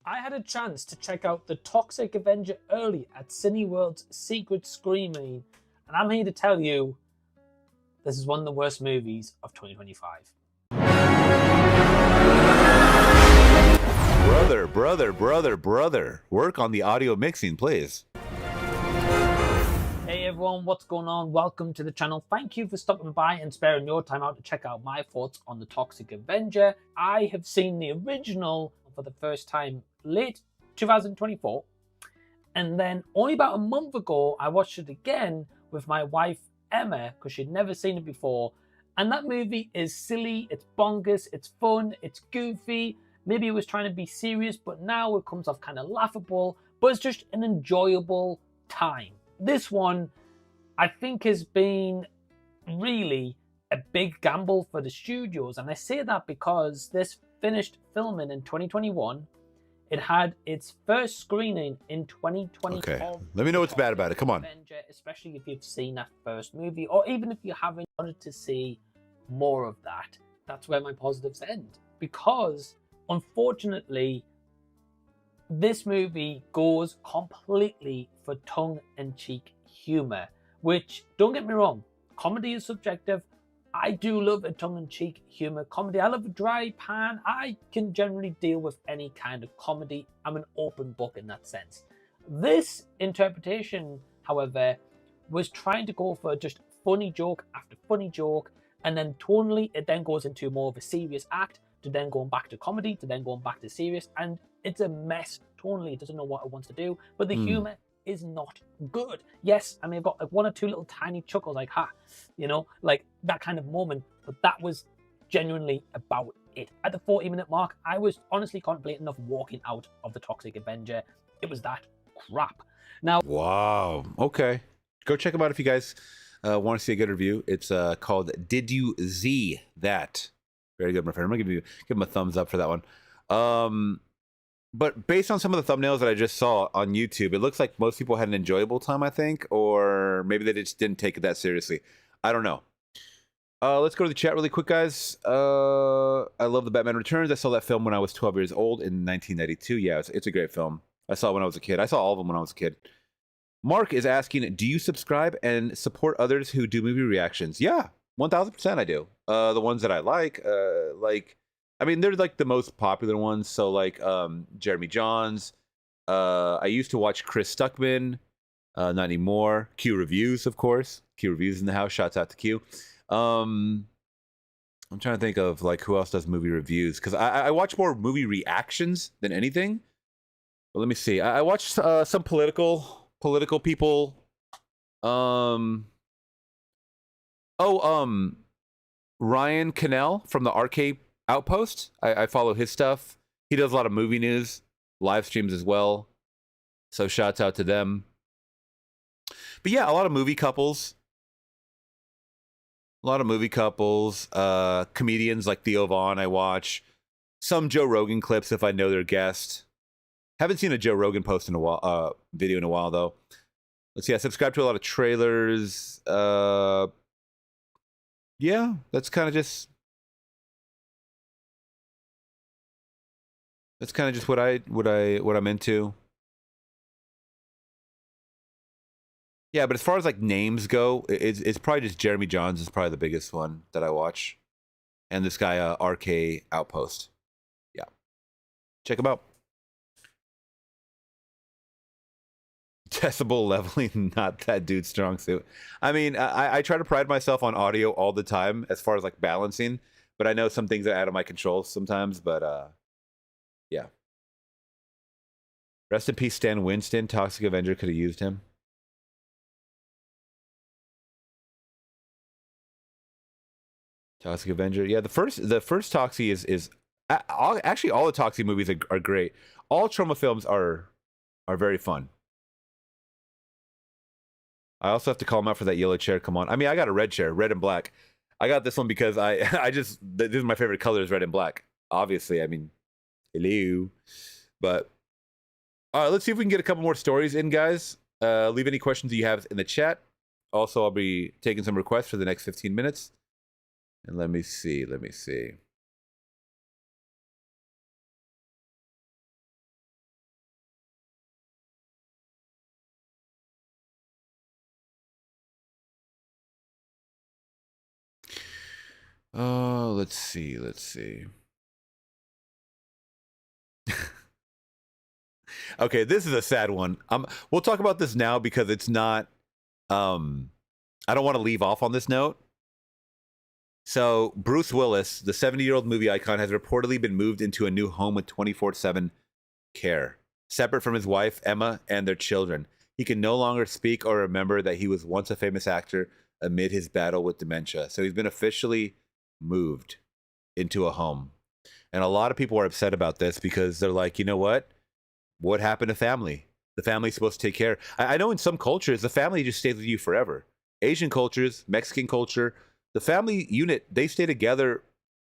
I had a chance to check out The Toxic Avenger early at Cineworld's Secret Screening, and I'm here to tell you this is one of the worst movies of 2025. Brother. Work on the audio mixing, please. Hey everyone, what's going on? Welcome to the channel. Thank you for stopping by and sparing your time out to check out my thoughts on The Toxic Avenger. I have seen the original for the first time late 2024. And then only about a month ago, I watched it again with my wife, Emma, because she'd never seen it before. And that movie is silly, it's bonkers, it's fun, it's goofy. Maybe it was trying to be serious, but now it comes off kind of laughable. But it's just an enjoyable time. This one, I think, has been really a big gamble for the studios. And I say that because this finished filming in 2021. It had its first screening in 2020. Okay, let me know what's bad about it. Come on. Avenger, especially if you've seen that first movie, or even if you haven't wanted to see more of that. That's where my positives end. Because, unfortunately, this movie goes completely for tongue-in-cheek humor. Which, don't get me wrong, comedy is subjective. I do love a tongue-in-cheek humor comedy. I love a dry pan. I can generally deal with any kind of comedy. I'm an open book in that sense. This interpretation, however, was trying to go for just funny joke after funny joke, and then tonally it then goes into more of a serious act, to then going back to comedy, to then going back to serious, and it's a mess tonally. It doesn't know what it wants to do, but the humor is not good. Yes, I mean, I've got like one or two little tiny chuckles, like, ha, you know, like that kind of moment, but that was genuinely about it. At the 40-minute mark, I was honestly contemplating of walking out of The Toxic Avenger. It was that crap. Now, wow, okay. Go check them out if you guys want to see a good review. It's called Did You Z That? Very good, my friend. I'm gonna give him a thumbs up for that one. But based on some of the thumbnails that I just saw on YouTube, it looks like most people had an enjoyable time, I think, or maybe they just didn't take it that seriously. I don't know. Let's go to the chat really quick, guys. I love The Batman Returns. I saw that film when I was 12 years old in 1992. Yeah, it's a great film. I saw it when I was a kid. I saw all of them when I was a kid. Mark is asking, do you subscribe and support others who do movie reactions? Yeah, 1000% I do. The ones that I like, I mean, they're like the most popular ones. So like Jeremy Johns. I used to watch Chris Stuckman. Not anymore. Q Reviews, of course. Q Reviews in the house. Shouts out to Q. I'm trying to think of like who else does movie reviews, because I watch more movie reactions than anything. But let me see. I watched some political people. Ryan Cannell from the RK Outpost. I follow his stuff. He does a lot of movie news, live streams as well. So shouts out to them. But yeah, a lot of movie couples. Comedians like Theo Vaughn I watch. Some Joe Rogan clips if I know their guest. Haven't seen a Joe Rogan post in a while, video in a while though. Let's see, I subscribe to a lot of trailers. Yeah, that's kind of just what I'm into. Yeah, but as far as like names go, it's probably just Jeremy Johns is probably the biggest one that I watch, and this guy RK Outpost. Yeah, check him out. Decibel leveling, not that dude's strong suit. I mean, I try to pride myself on audio all the time as far as like balancing, but I know some things are out of my control sometimes. But yeah. Rest in peace, Stan Winston. Toxic Avenger could have used him. Toxic Avenger. Yeah, the first Toxie is actually all the Toxie movies are great. All Trauma films are very fun. I also have to call him out for that yellow chair. Come on. I mean, I got a red chair, red and black. I got this one because this is my favorite color is red and black. Obviously, I mean, hello. But all right, let's see if we can get a couple more stories in, guys. Leave any questions you have in the chat. Also, I'll be taking some requests for the next 15 minutes. And let me see. Oh, let's see. Okay, this is a sad one. We'll talk about this now because it's not I don't want to leave off on this note. So Bruce Willis, the 70-year-old movie icon, has reportedly been moved into a new home with 24/7 care, separate from his wife, Emma, and their children. He can no longer speak or remember that he was once a famous actor amid his battle with dementia. So he's been officially moved into a home. And a lot of people are upset about this because they're like, you know what? What happened to family? The family's supposed to take care. I know in some cultures, the family just stays with you forever. Asian cultures, Mexican culture, the family unit, they stay together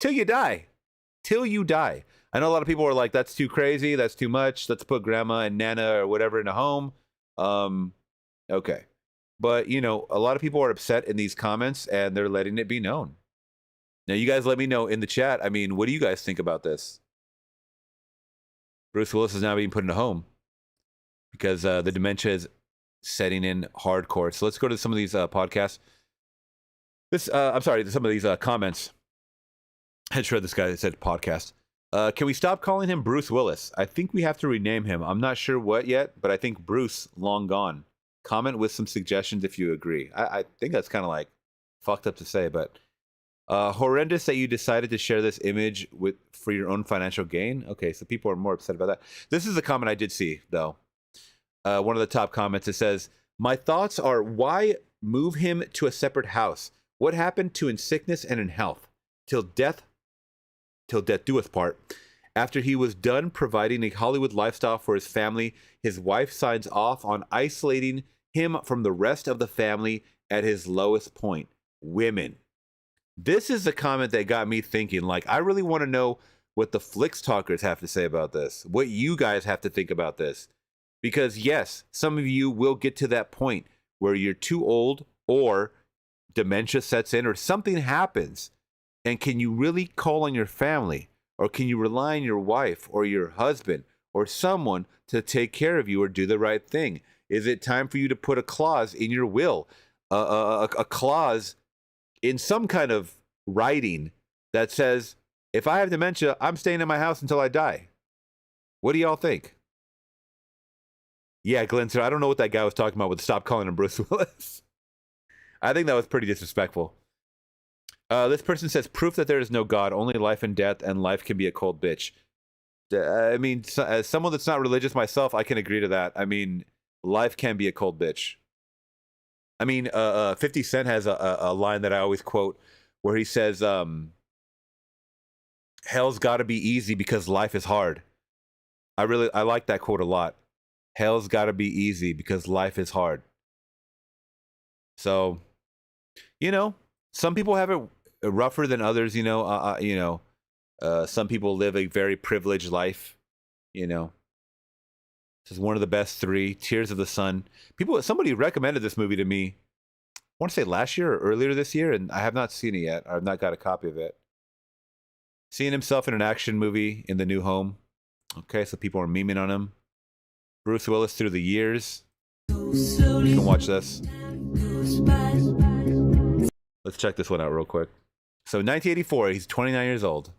till you die. Till you die. I know a lot of people are like, that's too crazy. That's too much. Let's put grandma and nana or whatever in a home. Okay. But, you know, a lot of people are upset in these comments and they're letting it be known. Now, you guys let me know in the chat. I mean, what do you guys think about this? Bruce Willis is now being put in a home because the dementia is setting in hardcore. So let's go to some of these podcasts. I'm sorry, some of these comments. I just read this guy that said podcast. Can we stop calling him Bruce Willis? I think we have to rename him. I'm not sure what yet, but I think Bruce, long gone. Comment with some suggestions if you agree. I think that's kind of like fucked up to say, but horrendous that you decided to share this image for your own financial gain. Okay, so people are more upset about that. This is a comment I did see, though. One of the top comments, it says, my thoughts are, why move him to a separate house? What happened to in sickness and in health? Till death do us part. After he was done providing a Hollywood lifestyle for his family, his wife signs off on isolating him from the rest of the family at his lowest point. Women. This is the comment that got me thinking, like, I really want to know what the Flix Talkers have to say about this. What you guys have to think about this. Because, yes, some of you will get to that point where you're too old or dementia sets in or something happens. And can you really call on your family? Or can you rely on your wife or your husband or someone to take care of you or do the right thing? Is it time for you to put a clause in your will, a clause in some kind of writing that says, if I have dementia, I'm staying in my house until I die? What do y'all think? Yeah, Glenn, sir, I don't know what that guy was talking about with stop calling him Bruce Willis. I think that was pretty disrespectful. This person says, proof that there is no God, only life and death, and life can be a cold bitch. I mean, as someone that's not religious myself, I can agree to that. I mean, life can be a cold bitch. I mean, 50 Cent has a line that I always quote where he says, hell's gotta be easy because life is hard. I like that quote a lot. Hell's gotta be easy because life is hard. So, you know, some people have it rougher than others, you know. Some people live a very privileged life, you know. This is one of the best three. Tears of the Sun. Somebody recommended this movie to me, I want to say last year or earlier this year, and I have not seen it yet. I've not got a copy of it. Seeing himself in an action movie in the new home. Okay, so people are memeing on him. Bruce Willis through the years. You can watch this. Let's check this one out real quick. So 1984, he's 29 years old.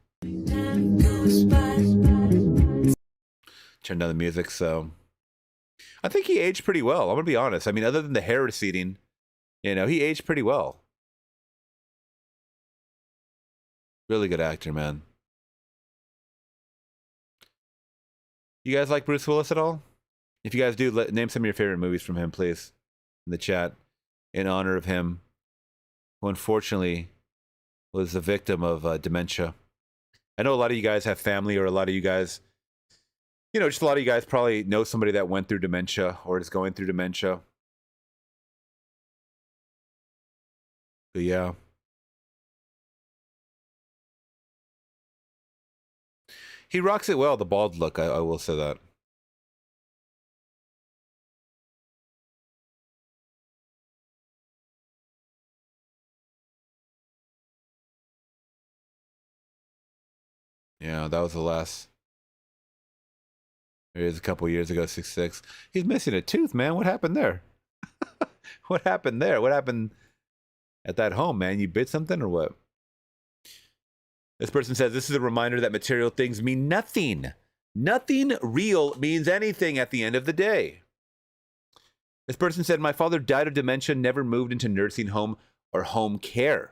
Turn down the music, so I think he aged pretty well. I'm gonna be honest. I mean, other than the hair receding, you know, he aged pretty well. Really good actor, man. You guys like Bruce Willis at all? If you guys do, name some of your favorite movies from him, please, in the chat, in honor of him, who unfortunately was the victim of dementia. I know a lot of you guys have family, or a lot of you guys, you know, just a lot of you guys probably know somebody that went through dementia or is going through dementia. But yeah. He rocks it well, the bald look, I will say that. Yeah, that was the last. It was a couple years ago, 6'6". He's missing a tooth, man. What happened there? What happened there? What happened at that home, man? You bit something or what? This person says, this is a reminder that material things mean nothing. Nothing real means anything at the end of the day. This person said, my father died of dementia, never moved into nursing home or home care.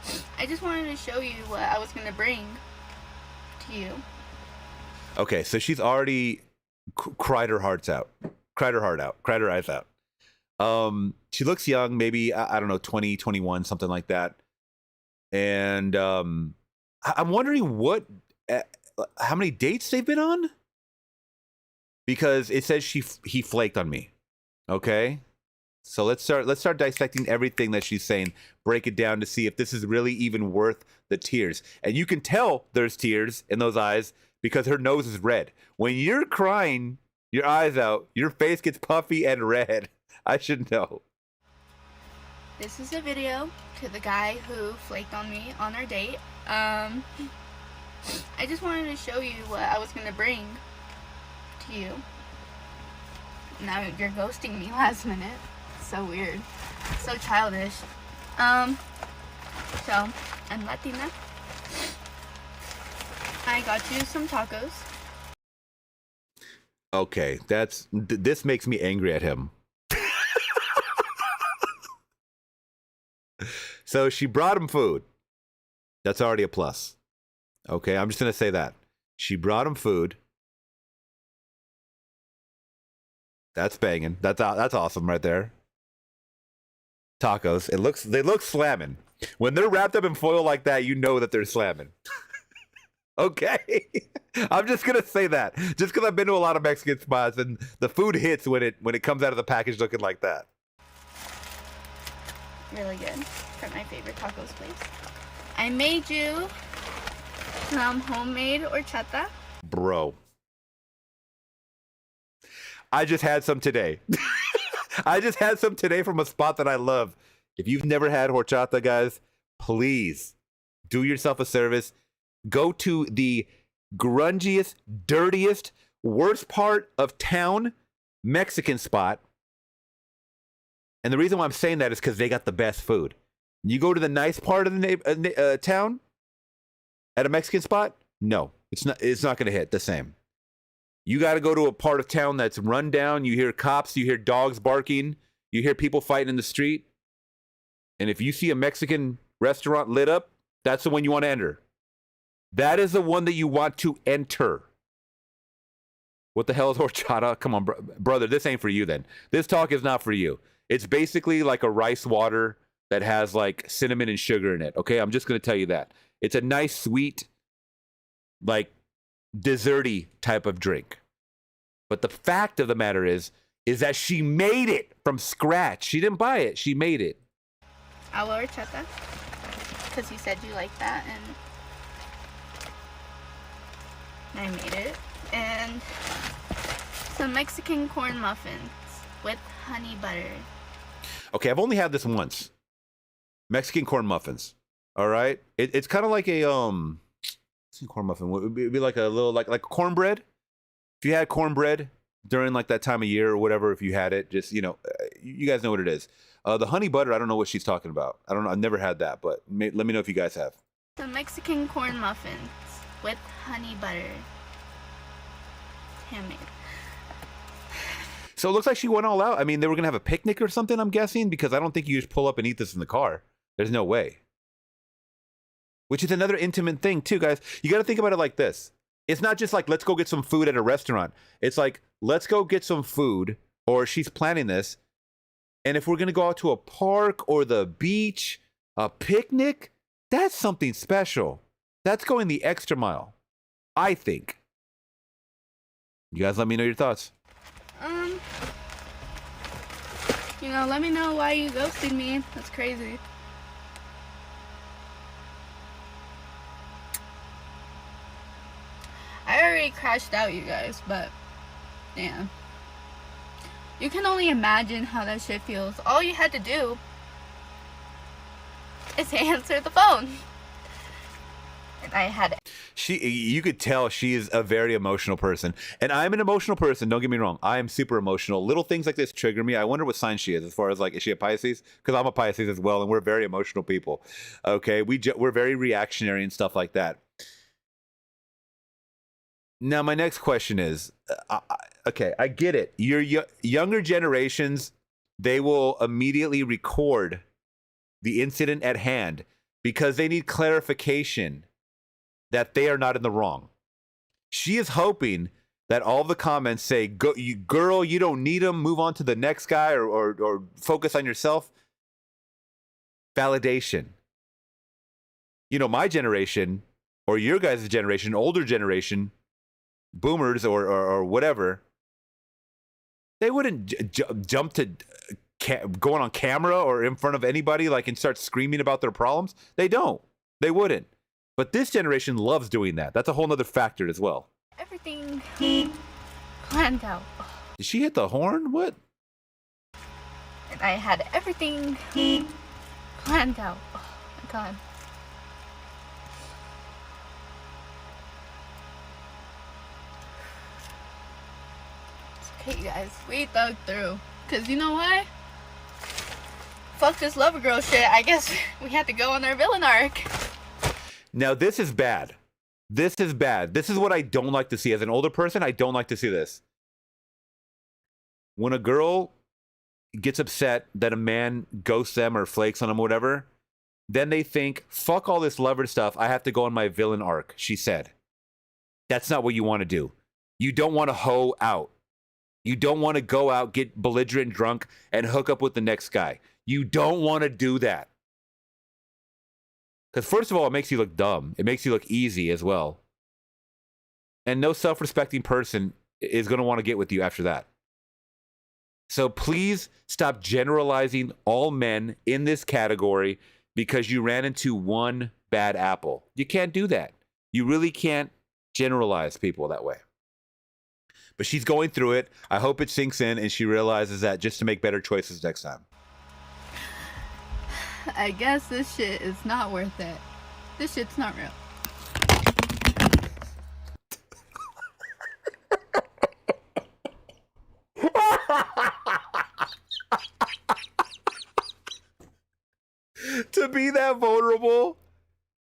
I just wanted to show you what I was gonna bring to you. Okay, so she's already cried her heart out. Cried her eyes out. She looks young, maybe, I don't know, 20, 21, something like that. And I'm wondering how many dates they've been on? Because it says he flaked on me. Okay? So let's start dissecting everything that she's saying, break it down to see if this is really even worth the tears. And you can tell there's tears in those eyes because her nose is red. When you're crying your eyes out, your face gets puffy and red. I should know. This is a video to the guy who flaked on me on our date. I just wanted to show you what I was gonna bring to you. Now you're ghosting me last minute. So weird. So childish. So, I'm Latina. I got you some tacos. Okay, this makes me angry at him. So she brought him food. That's already a plus. Okay, I'm just gonna say that. She brought him food. That's banging. That's awesome right there. Tacos. They look slamming. When they're wrapped up in foil like that, you know that they're slamming. Okay. I'm just gonna say that. Just because I've been to a lot of Mexican spots and the food hits when it comes out of the package looking like that. Really good. From my favorite tacos place. I made you some homemade horchata. Bro. I just had some today. I just had some today from a spot that I love. If you've never had horchata, guys, please do yourself a service. Go to the grungiest, dirtiest, worst part of town Mexican spot. And the reason why I'm saying that is because they got the best food. You go to the nice part of the town at a Mexican spot, no, it's not going to hit the same. You got to go to a part of town that's run down. You hear cops, you hear dogs barking, you hear people fighting in the street. And if you see a Mexican restaurant lit up, that's the one you want to enter. That is the one that you want to enter. What the hell is horchata? Come on, brother, this ain't for you then. This talk is not for you. It's basically like a rice water that has like cinnamon and sugar in it. Okay, I'm just going to tell you that. It's a nice, sweet, like desserty type of drink. But the fact of the matter is that she made it from scratch. She didn't buy it. She made it. Agua horchata. Because you said you like that, and I made it. And some Mexican corn muffins with honey butter. Okay, I've only had this once. Mexican corn muffins. All right, it's kind of like a corn muffin. Would be like a little like cornbread. If you had cornbread during like that time of year or whatever, if you had it, just you guys know what it is. The honey butter, I don't know what she's talking about. I don't know. I've never had that, but let me know if you guys have. Some Mexican corn muffins with honey butter. Handmade. So it looks like she went all out. I mean, they were going to have a picnic or something, I'm guessing, because I don't think you just pull up and eat this in the car. There's no way. Which is another intimate thing, too, guys. You got to think about it like this. It's not just like, let's go get some food at a restaurant. It's like, let's go get some food, or she's planning this. And if we're going to go out to a park or the beach, a picnic, that's something special. That's going the extra mile, I think. You guys let me know your thoughts. Let me know why you ghosted me. That's crazy. I already crashed out, you guys, but yeah. You can only imagine how that shit feels. All you had to do is answer the phone. And I had you could tell she is a very emotional person. And I'm an emotional person, don't get me wrong. I am super emotional. Little things like this trigger me. I wonder what sign she is as far as like, is she a Pisces? Because I'm a Pisces as well, and we're very emotional people. Okay, we're very reactionary and stuff like that. Now, my next question is, okay, I get it. Your younger generations, they will immediately record the incident at hand. because they need clarification that they are not in the wrong. She is hoping that all the comments say, girl, you don't need him, move on to the next guy, or focus on yourself. Validation. You know, my generation, or your guys' generation, older generation, boomers or whatever, they wouldn't jump to going on camera or in front of anybody like and start screaming about their problems. They don't. They wouldn't. But this generation loves doing that. That's a whole nother factor as well. Everything planned out. Did she hit the horn? What? And I had everything planned out. Oh my god. Okay, you guys, we thug through. Cause you know what? Fuck this lover girl shit. I guess we had to go on our villain arc. Now this is bad. This is bad. This is what I don't like to see. As an older person, I don't like to see this. When a girl gets upset that a man ghosts them or flakes on them or whatever, then they think, fuck all this lover stuff. I have to go on my villain arc, she said. That's not what you want to do. You don't want to hoe out. You don't want to go out, get belligerent drunk, and hook up with the next guy. You don't want to do that. Because first of all, it makes you look dumb. It makes you look easy as well. And no self-respecting person is going to want to get with you after that. So please stop generalizing all men in this category because you ran into one bad apple. You can't do that. You really can't generalize people that way. But she's going through it. I hope it sinks in and she realizes that just to make better choices next time. I guess this shit is not worth it. This shit's not real. To be that vulnerable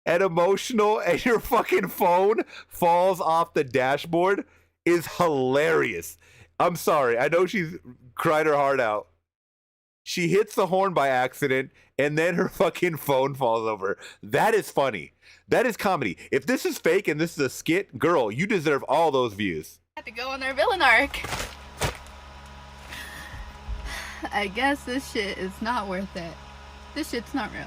and emotional and your fucking phone falls off the dashboard is hilarious. I'm sorry. I know she's cried her heart out. She hits the horn by accident and then her fucking phone falls over. That is funny. That is comedy. If this is fake and this is a skit, girl, you deserve all those views. Had to go on their villain arc. I guess this shit is not worth it. This shit's not real.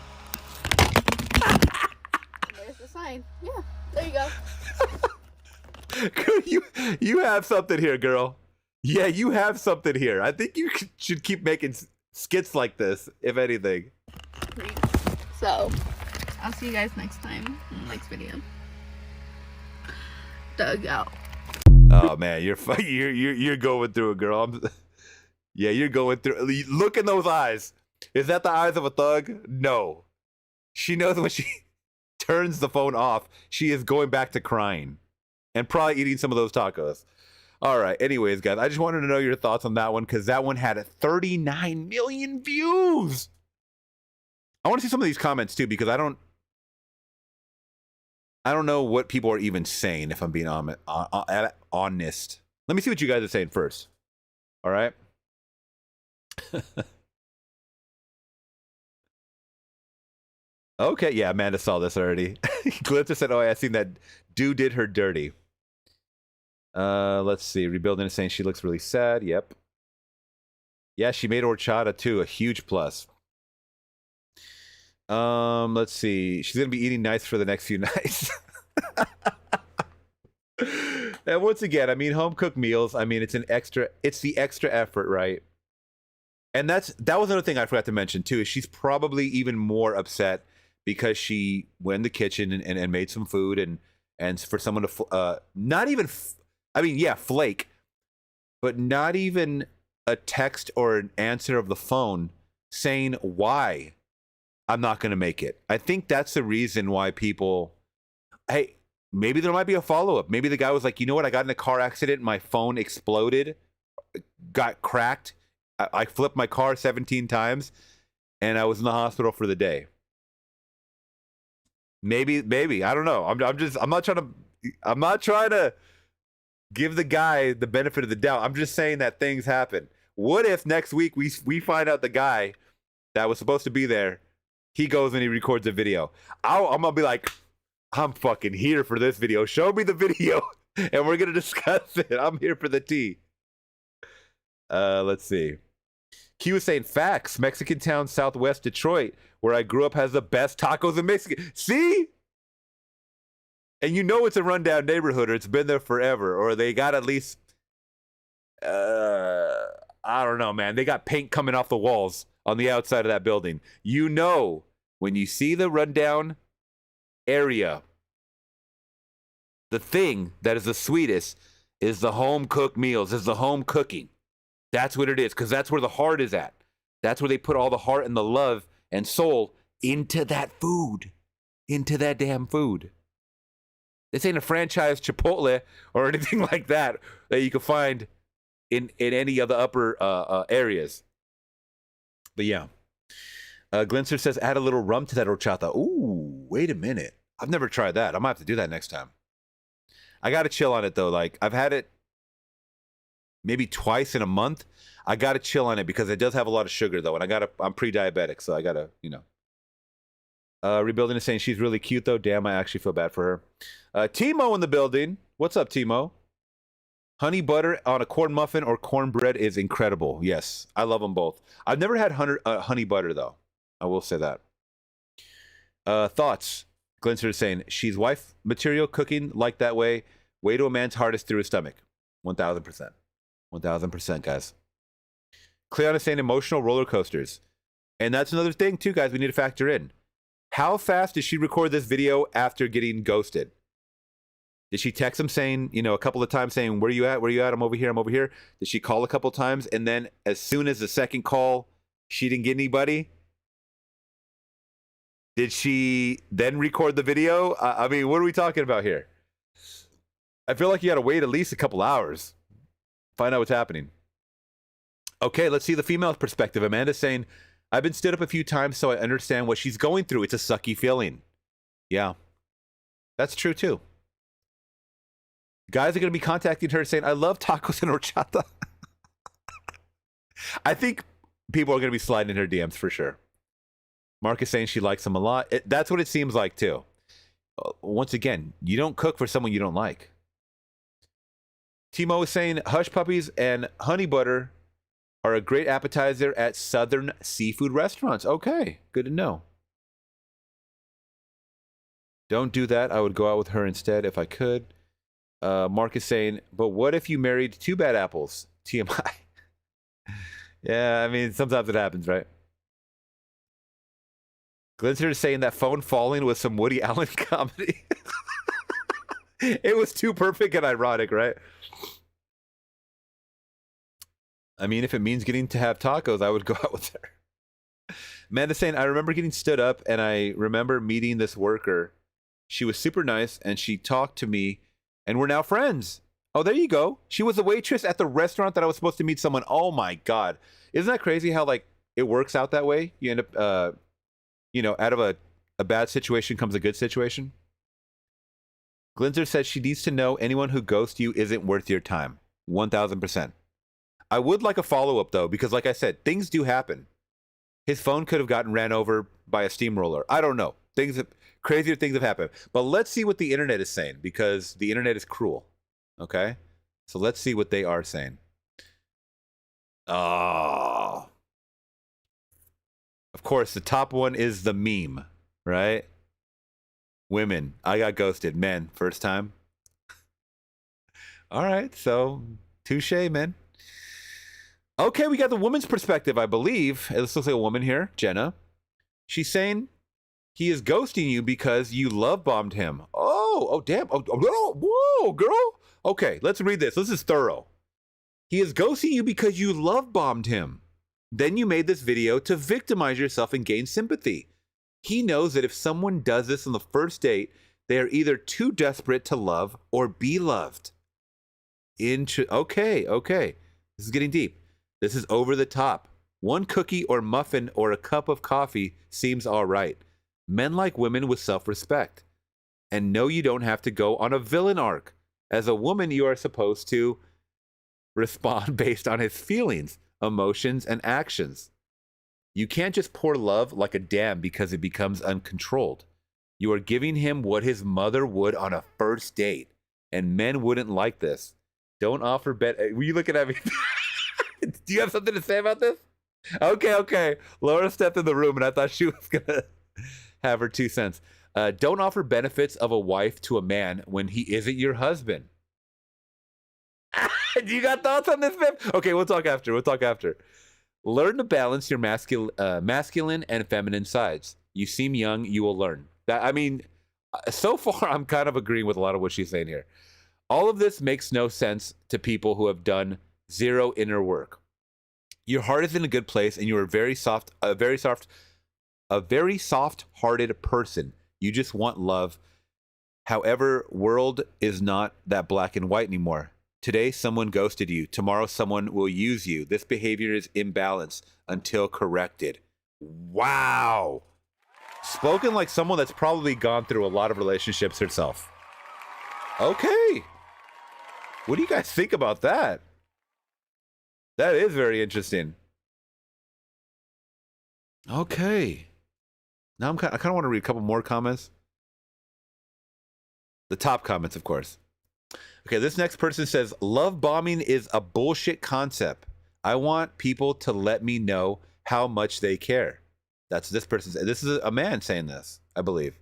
There's the sign. Yeah, there you go. You have something here, girl. Yeah, you have something here. I think you should keep making skits like this, if anything. So, I'll see you guys next time in the next video. Dug out. Oh man, you're going through it, girl. Yeah, you're going through. Look in those eyes. Is that the eyes of a thug? No. She knows when she turns the phone off, she is going back to crying and probably eating some of those tacos. All right. Anyways, guys, I just wanted to know your thoughts on that one because that one had 39 million views. I want to see some of these comments too because I don't know what people are even saying if I'm being honest. Let me see what you guys are saying first. All right. Okay, yeah, Amanda saw this already. Glitter said, oh, I seen that dude did her dirty. Let's see. Rebuilding is saying she looks really sad. Yep. Yeah, she made horchata too. A huge plus. Let's see. She's gonna be eating nice for the next few nights. And once again, I mean, home cooked meals. I mean, it's the extra effort, right? And that was another thing I forgot to mention too. Is she's probably even more upset because she went in the kitchen and made some food and for someone to not even flake, but not even a text or an answer of the phone saying why I'm not going to make it. I think that's the reason why people, hey, maybe there might be a follow-up. Maybe the guy was like, you know what? I got in a car accident. My phone exploded, got cracked. I flipped my car 17 times and I was in the hospital for the day. Maybe, I don't know. I'm not trying to give the guy the benefit of the doubt. I'm just saying that things happen. What if next week we find out the guy that was supposed to be there he goes and he records a video. I'm gonna be like, I'm fucking here for this video. Show me the video, and we're gonna discuss it. I'm here for the tea. Let's see. Q was saying facts. Mexican town southwest Detroit, where I grew up, has the best tacos in Mexico. See? And you know it's a rundown neighborhood, or it's been there forever, or they got at least, I don't know, man. They got paint coming off the walls on the outside of that building. You know, when you see the rundown area, the thing that is the sweetest is the home cooked meals, is the home cooking. That's what it is, because that's where the heart is at. That's where they put all the heart and the love and soul into that food, into that damn food. This ain't a franchise Chipotle or anything like that you can find in any of the upper areas. But yeah. Glinster says, add a little rum to that horchata. Ooh, wait a minute. I've never tried that. I might have to do that next time. I got to chill on it, though. Like, I've had it maybe twice in a month. I got to chill on it because it does have a lot of sugar, though. And I'm pre-diabetic, so I got to, you know. Rebuilding is saying she's really cute, though. Damn, I actually feel bad for her. Timo in the building. What's up, Timo? Honey butter on a corn muffin or cornbread is incredible. Yes, I love them both. I've never had honey butter, though. I will say that. Thoughts? Glinster is saying she's wife material, cooking like that way to a man's heart is through his stomach. 1,000%. 1,000%, guys. Cleon is saying emotional roller coasters. And that's another thing, too, guys, we need to factor in. How fast did she record this video after getting ghosted? Did she text him saying, you know, a couple of times saying, where you at? Where you at? I'm over here. I'm over here. Did she call a couple times? And then as soon as the second call, she didn't get anybody? Did she then record the video? I mean, what are we talking about here? I feel like you got to wait at least a couple hours. Find out what's happening. Okay, let's see the female's perspective. Amanda's saying, I've been stood up a few times, so I understand what she's going through. It's a sucky feeling. Yeah, that's true, too. Guys are going to be contacting her saying, I love tacos and horchata. I think people are going to be sliding in her DMs for sure. Mark is saying she likes them a lot. That's what it seems like, too. Once again, you don't cook for someone you don't like. Timo is saying hush puppies and honey butter are a great appetizer at southern seafood restaurants. Okay, good to know. Don't do that. I would go out with her instead if I could. Mark is saying, but what if you married two bad apples? TMI. Yeah, I mean, sometimes it happens, right? Glinster is saying that phone falling was some Woody Allen comedy. It was too perfect and ironic, right? I mean, if it means getting to have tacos, I would go out with her. Amanda's saying, I remember getting stood up and I remember meeting this worker. She was super nice and she talked to me and we're now friends. Oh, there you go. She was the waitress at the restaurant that I was supposed to meet someone. Oh my God. Isn't that crazy how like it works out that way? You end up, you know, out of a bad situation comes a good situation. Glinzer says she needs to know anyone who ghosts you isn't worth your time. 1,000%. I would like a follow-up, though, because like I said, things do happen. His phone could have gotten ran over by a steamroller. I don't know. Crazier things have happened. But let's see what the internet is saying, because the internet is cruel. Okay? So let's see what they are saying. Oh. Of course, the top one is the meme, right? Women. I got ghosted. Men. First time. All right. So, touche, man. Okay, we got the woman's perspective, I believe. This looks like a woman here, Jenna. She's saying he is ghosting you because you love bombed him. Oh, damn. Oh, whoa, girl. Okay, let's read this. This is thorough. He is ghosting you because you love bombed him. Then you made this video to victimize yourself and gain sympathy. He knows that if someone does this on the first date, they are either too desperate to love or be loved. Okay. This is getting deep. This is over the top. One cookie or muffin or a cup of coffee seems all right. Men like women with self-respect. And no, you don't have to go on a villain arc. As a woman, you are supposed to respond based on his feelings, emotions, and actions. You can't just pour love like a dam because it becomes uncontrolled. You are giving him what his mother would on a first date, and men wouldn't like this. Don't offer were you looking at me? Do you have something to say about this? Okay. Laura stepped in the room, and I thought she was going to have her 2 cents. Don't offer benefits of a wife to a man when he isn't your husband. Do you got thoughts on this, man? Okay, we'll talk after. Learn to balance your masculine and feminine sides. You seem young, you will learn. So far, I'm kind of agreeing with a lot of what she's saying here. All of this makes no sense to people who have done zero inner work. Your heart is in a good place, and you are a very soft-hearted person. You just want love. However, world is not that black and white anymore. Today, someone ghosted you. Tomorrow, someone will use you. This behavior is imbalanced until corrected. Wow. Spoken like someone that's probably gone through a lot of relationships herself. Okay. What do you guys think about that? That is very interesting. Okay. Now I kind of want to read a couple more comments. The top comments, of course. Okay, this next person says, love bombing is a bullshit concept. I want people to let me know how much they care. That's this person. This is a man saying this, I believe.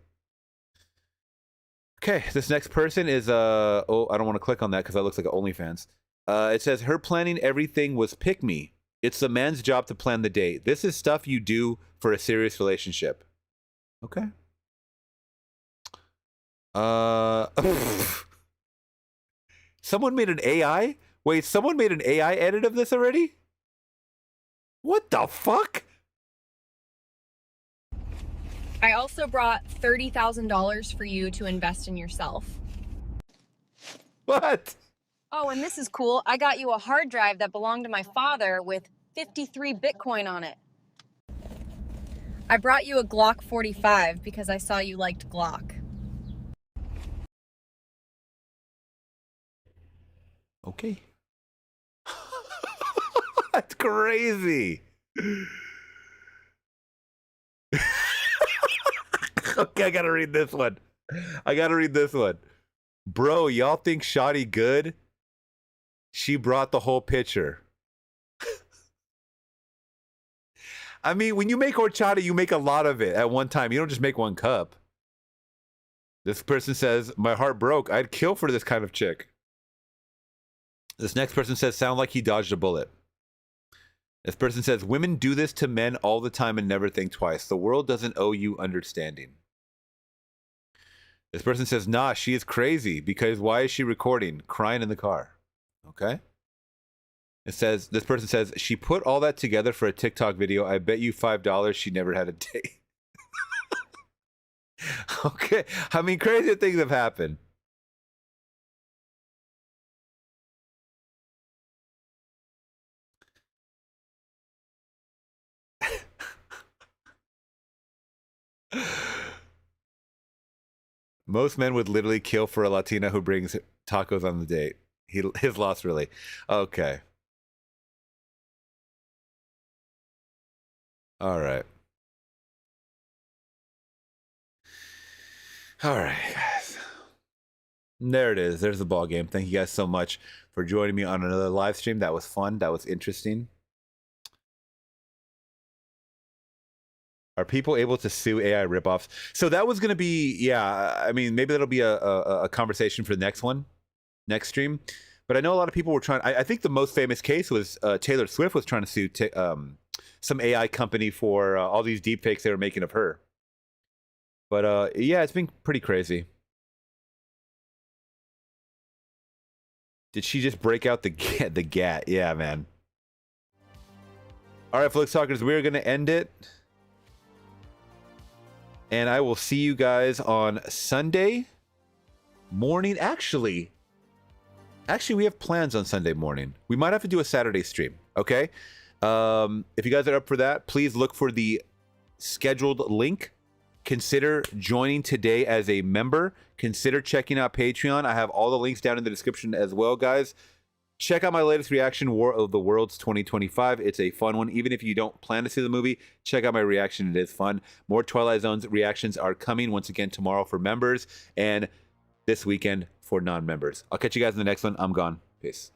Okay, this next person is, I don't want to click on that because that looks like an OnlyFans. It says, her planning everything was pick me. It's the man's job to plan the date. This is stuff you do for a serious relationship. Okay. Someone made an AI? Wait, someone made an AI edit of this already? What the fuck? I also brought $30,000 for you to invest in yourself. What? Oh, and this is cool. I got you a hard drive that belonged to my father with 53 Bitcoin on it. I brought you a Glock 45 because I saw you liked Glock. Okay. That's crazy. Okay, I gotta read this one. Bro, y'all think Shotty good? She brought the whole picture. I mean, when you make horchata, you make a lot of it at one time. You don't just make one cup. This person says, my heart broke. I'd kill for this kind of chick. This next person says, sound like he dodged a bullet. This person says, women do this to men all the time and never think twice. The world doesn't owe you understanding. This person says, nah, she is crazy because why is she recording? Crying in the car. Okay. This person says, she put all that together for a TikTok video. I bet you $5 she never had a date. Okay. I mean, crazy things have happened. Most men would literally kill for a Latina who brings tacos on the date. His loss, really. Okay. All right. All right, guys. There it is. There's the ball game. Thank you guys so much for joining me on another live stream. That was fun. That was interesting. Are people able to sue AI ripoffs? So that was going to be, yeah, I mean, maybe that'll be a conversation for the next stream. But I know a lot of people were trying, I think the most famous case was Taylor Swift was trying to sue some AI company for all these deepfakes they were making of her. But yeah, it's been pretty crazy. Did she just break out the gat? Yeah, man. All right, Flix Talkers, we're going to end it. And I will see you guys on Sunday morning. Actually, we have plans on Sunday morning. We might have to do a Saturday stream, okay? If you guys are up for that, please look for the scheduled link. Consider joining today as a member. Consider checking out Patreon. I have all the links down in the description as well, guys. Check out my latest reaction, War of the Worlds 2025. It's a fun one. Even if you don't plan to see the movie, check out my reaction. It is fun. More Twilight Zone's reactions are coming once again tomorrow for members and this weekend for non-members. I'll catch you guys in the next one. I'm gone. Peace.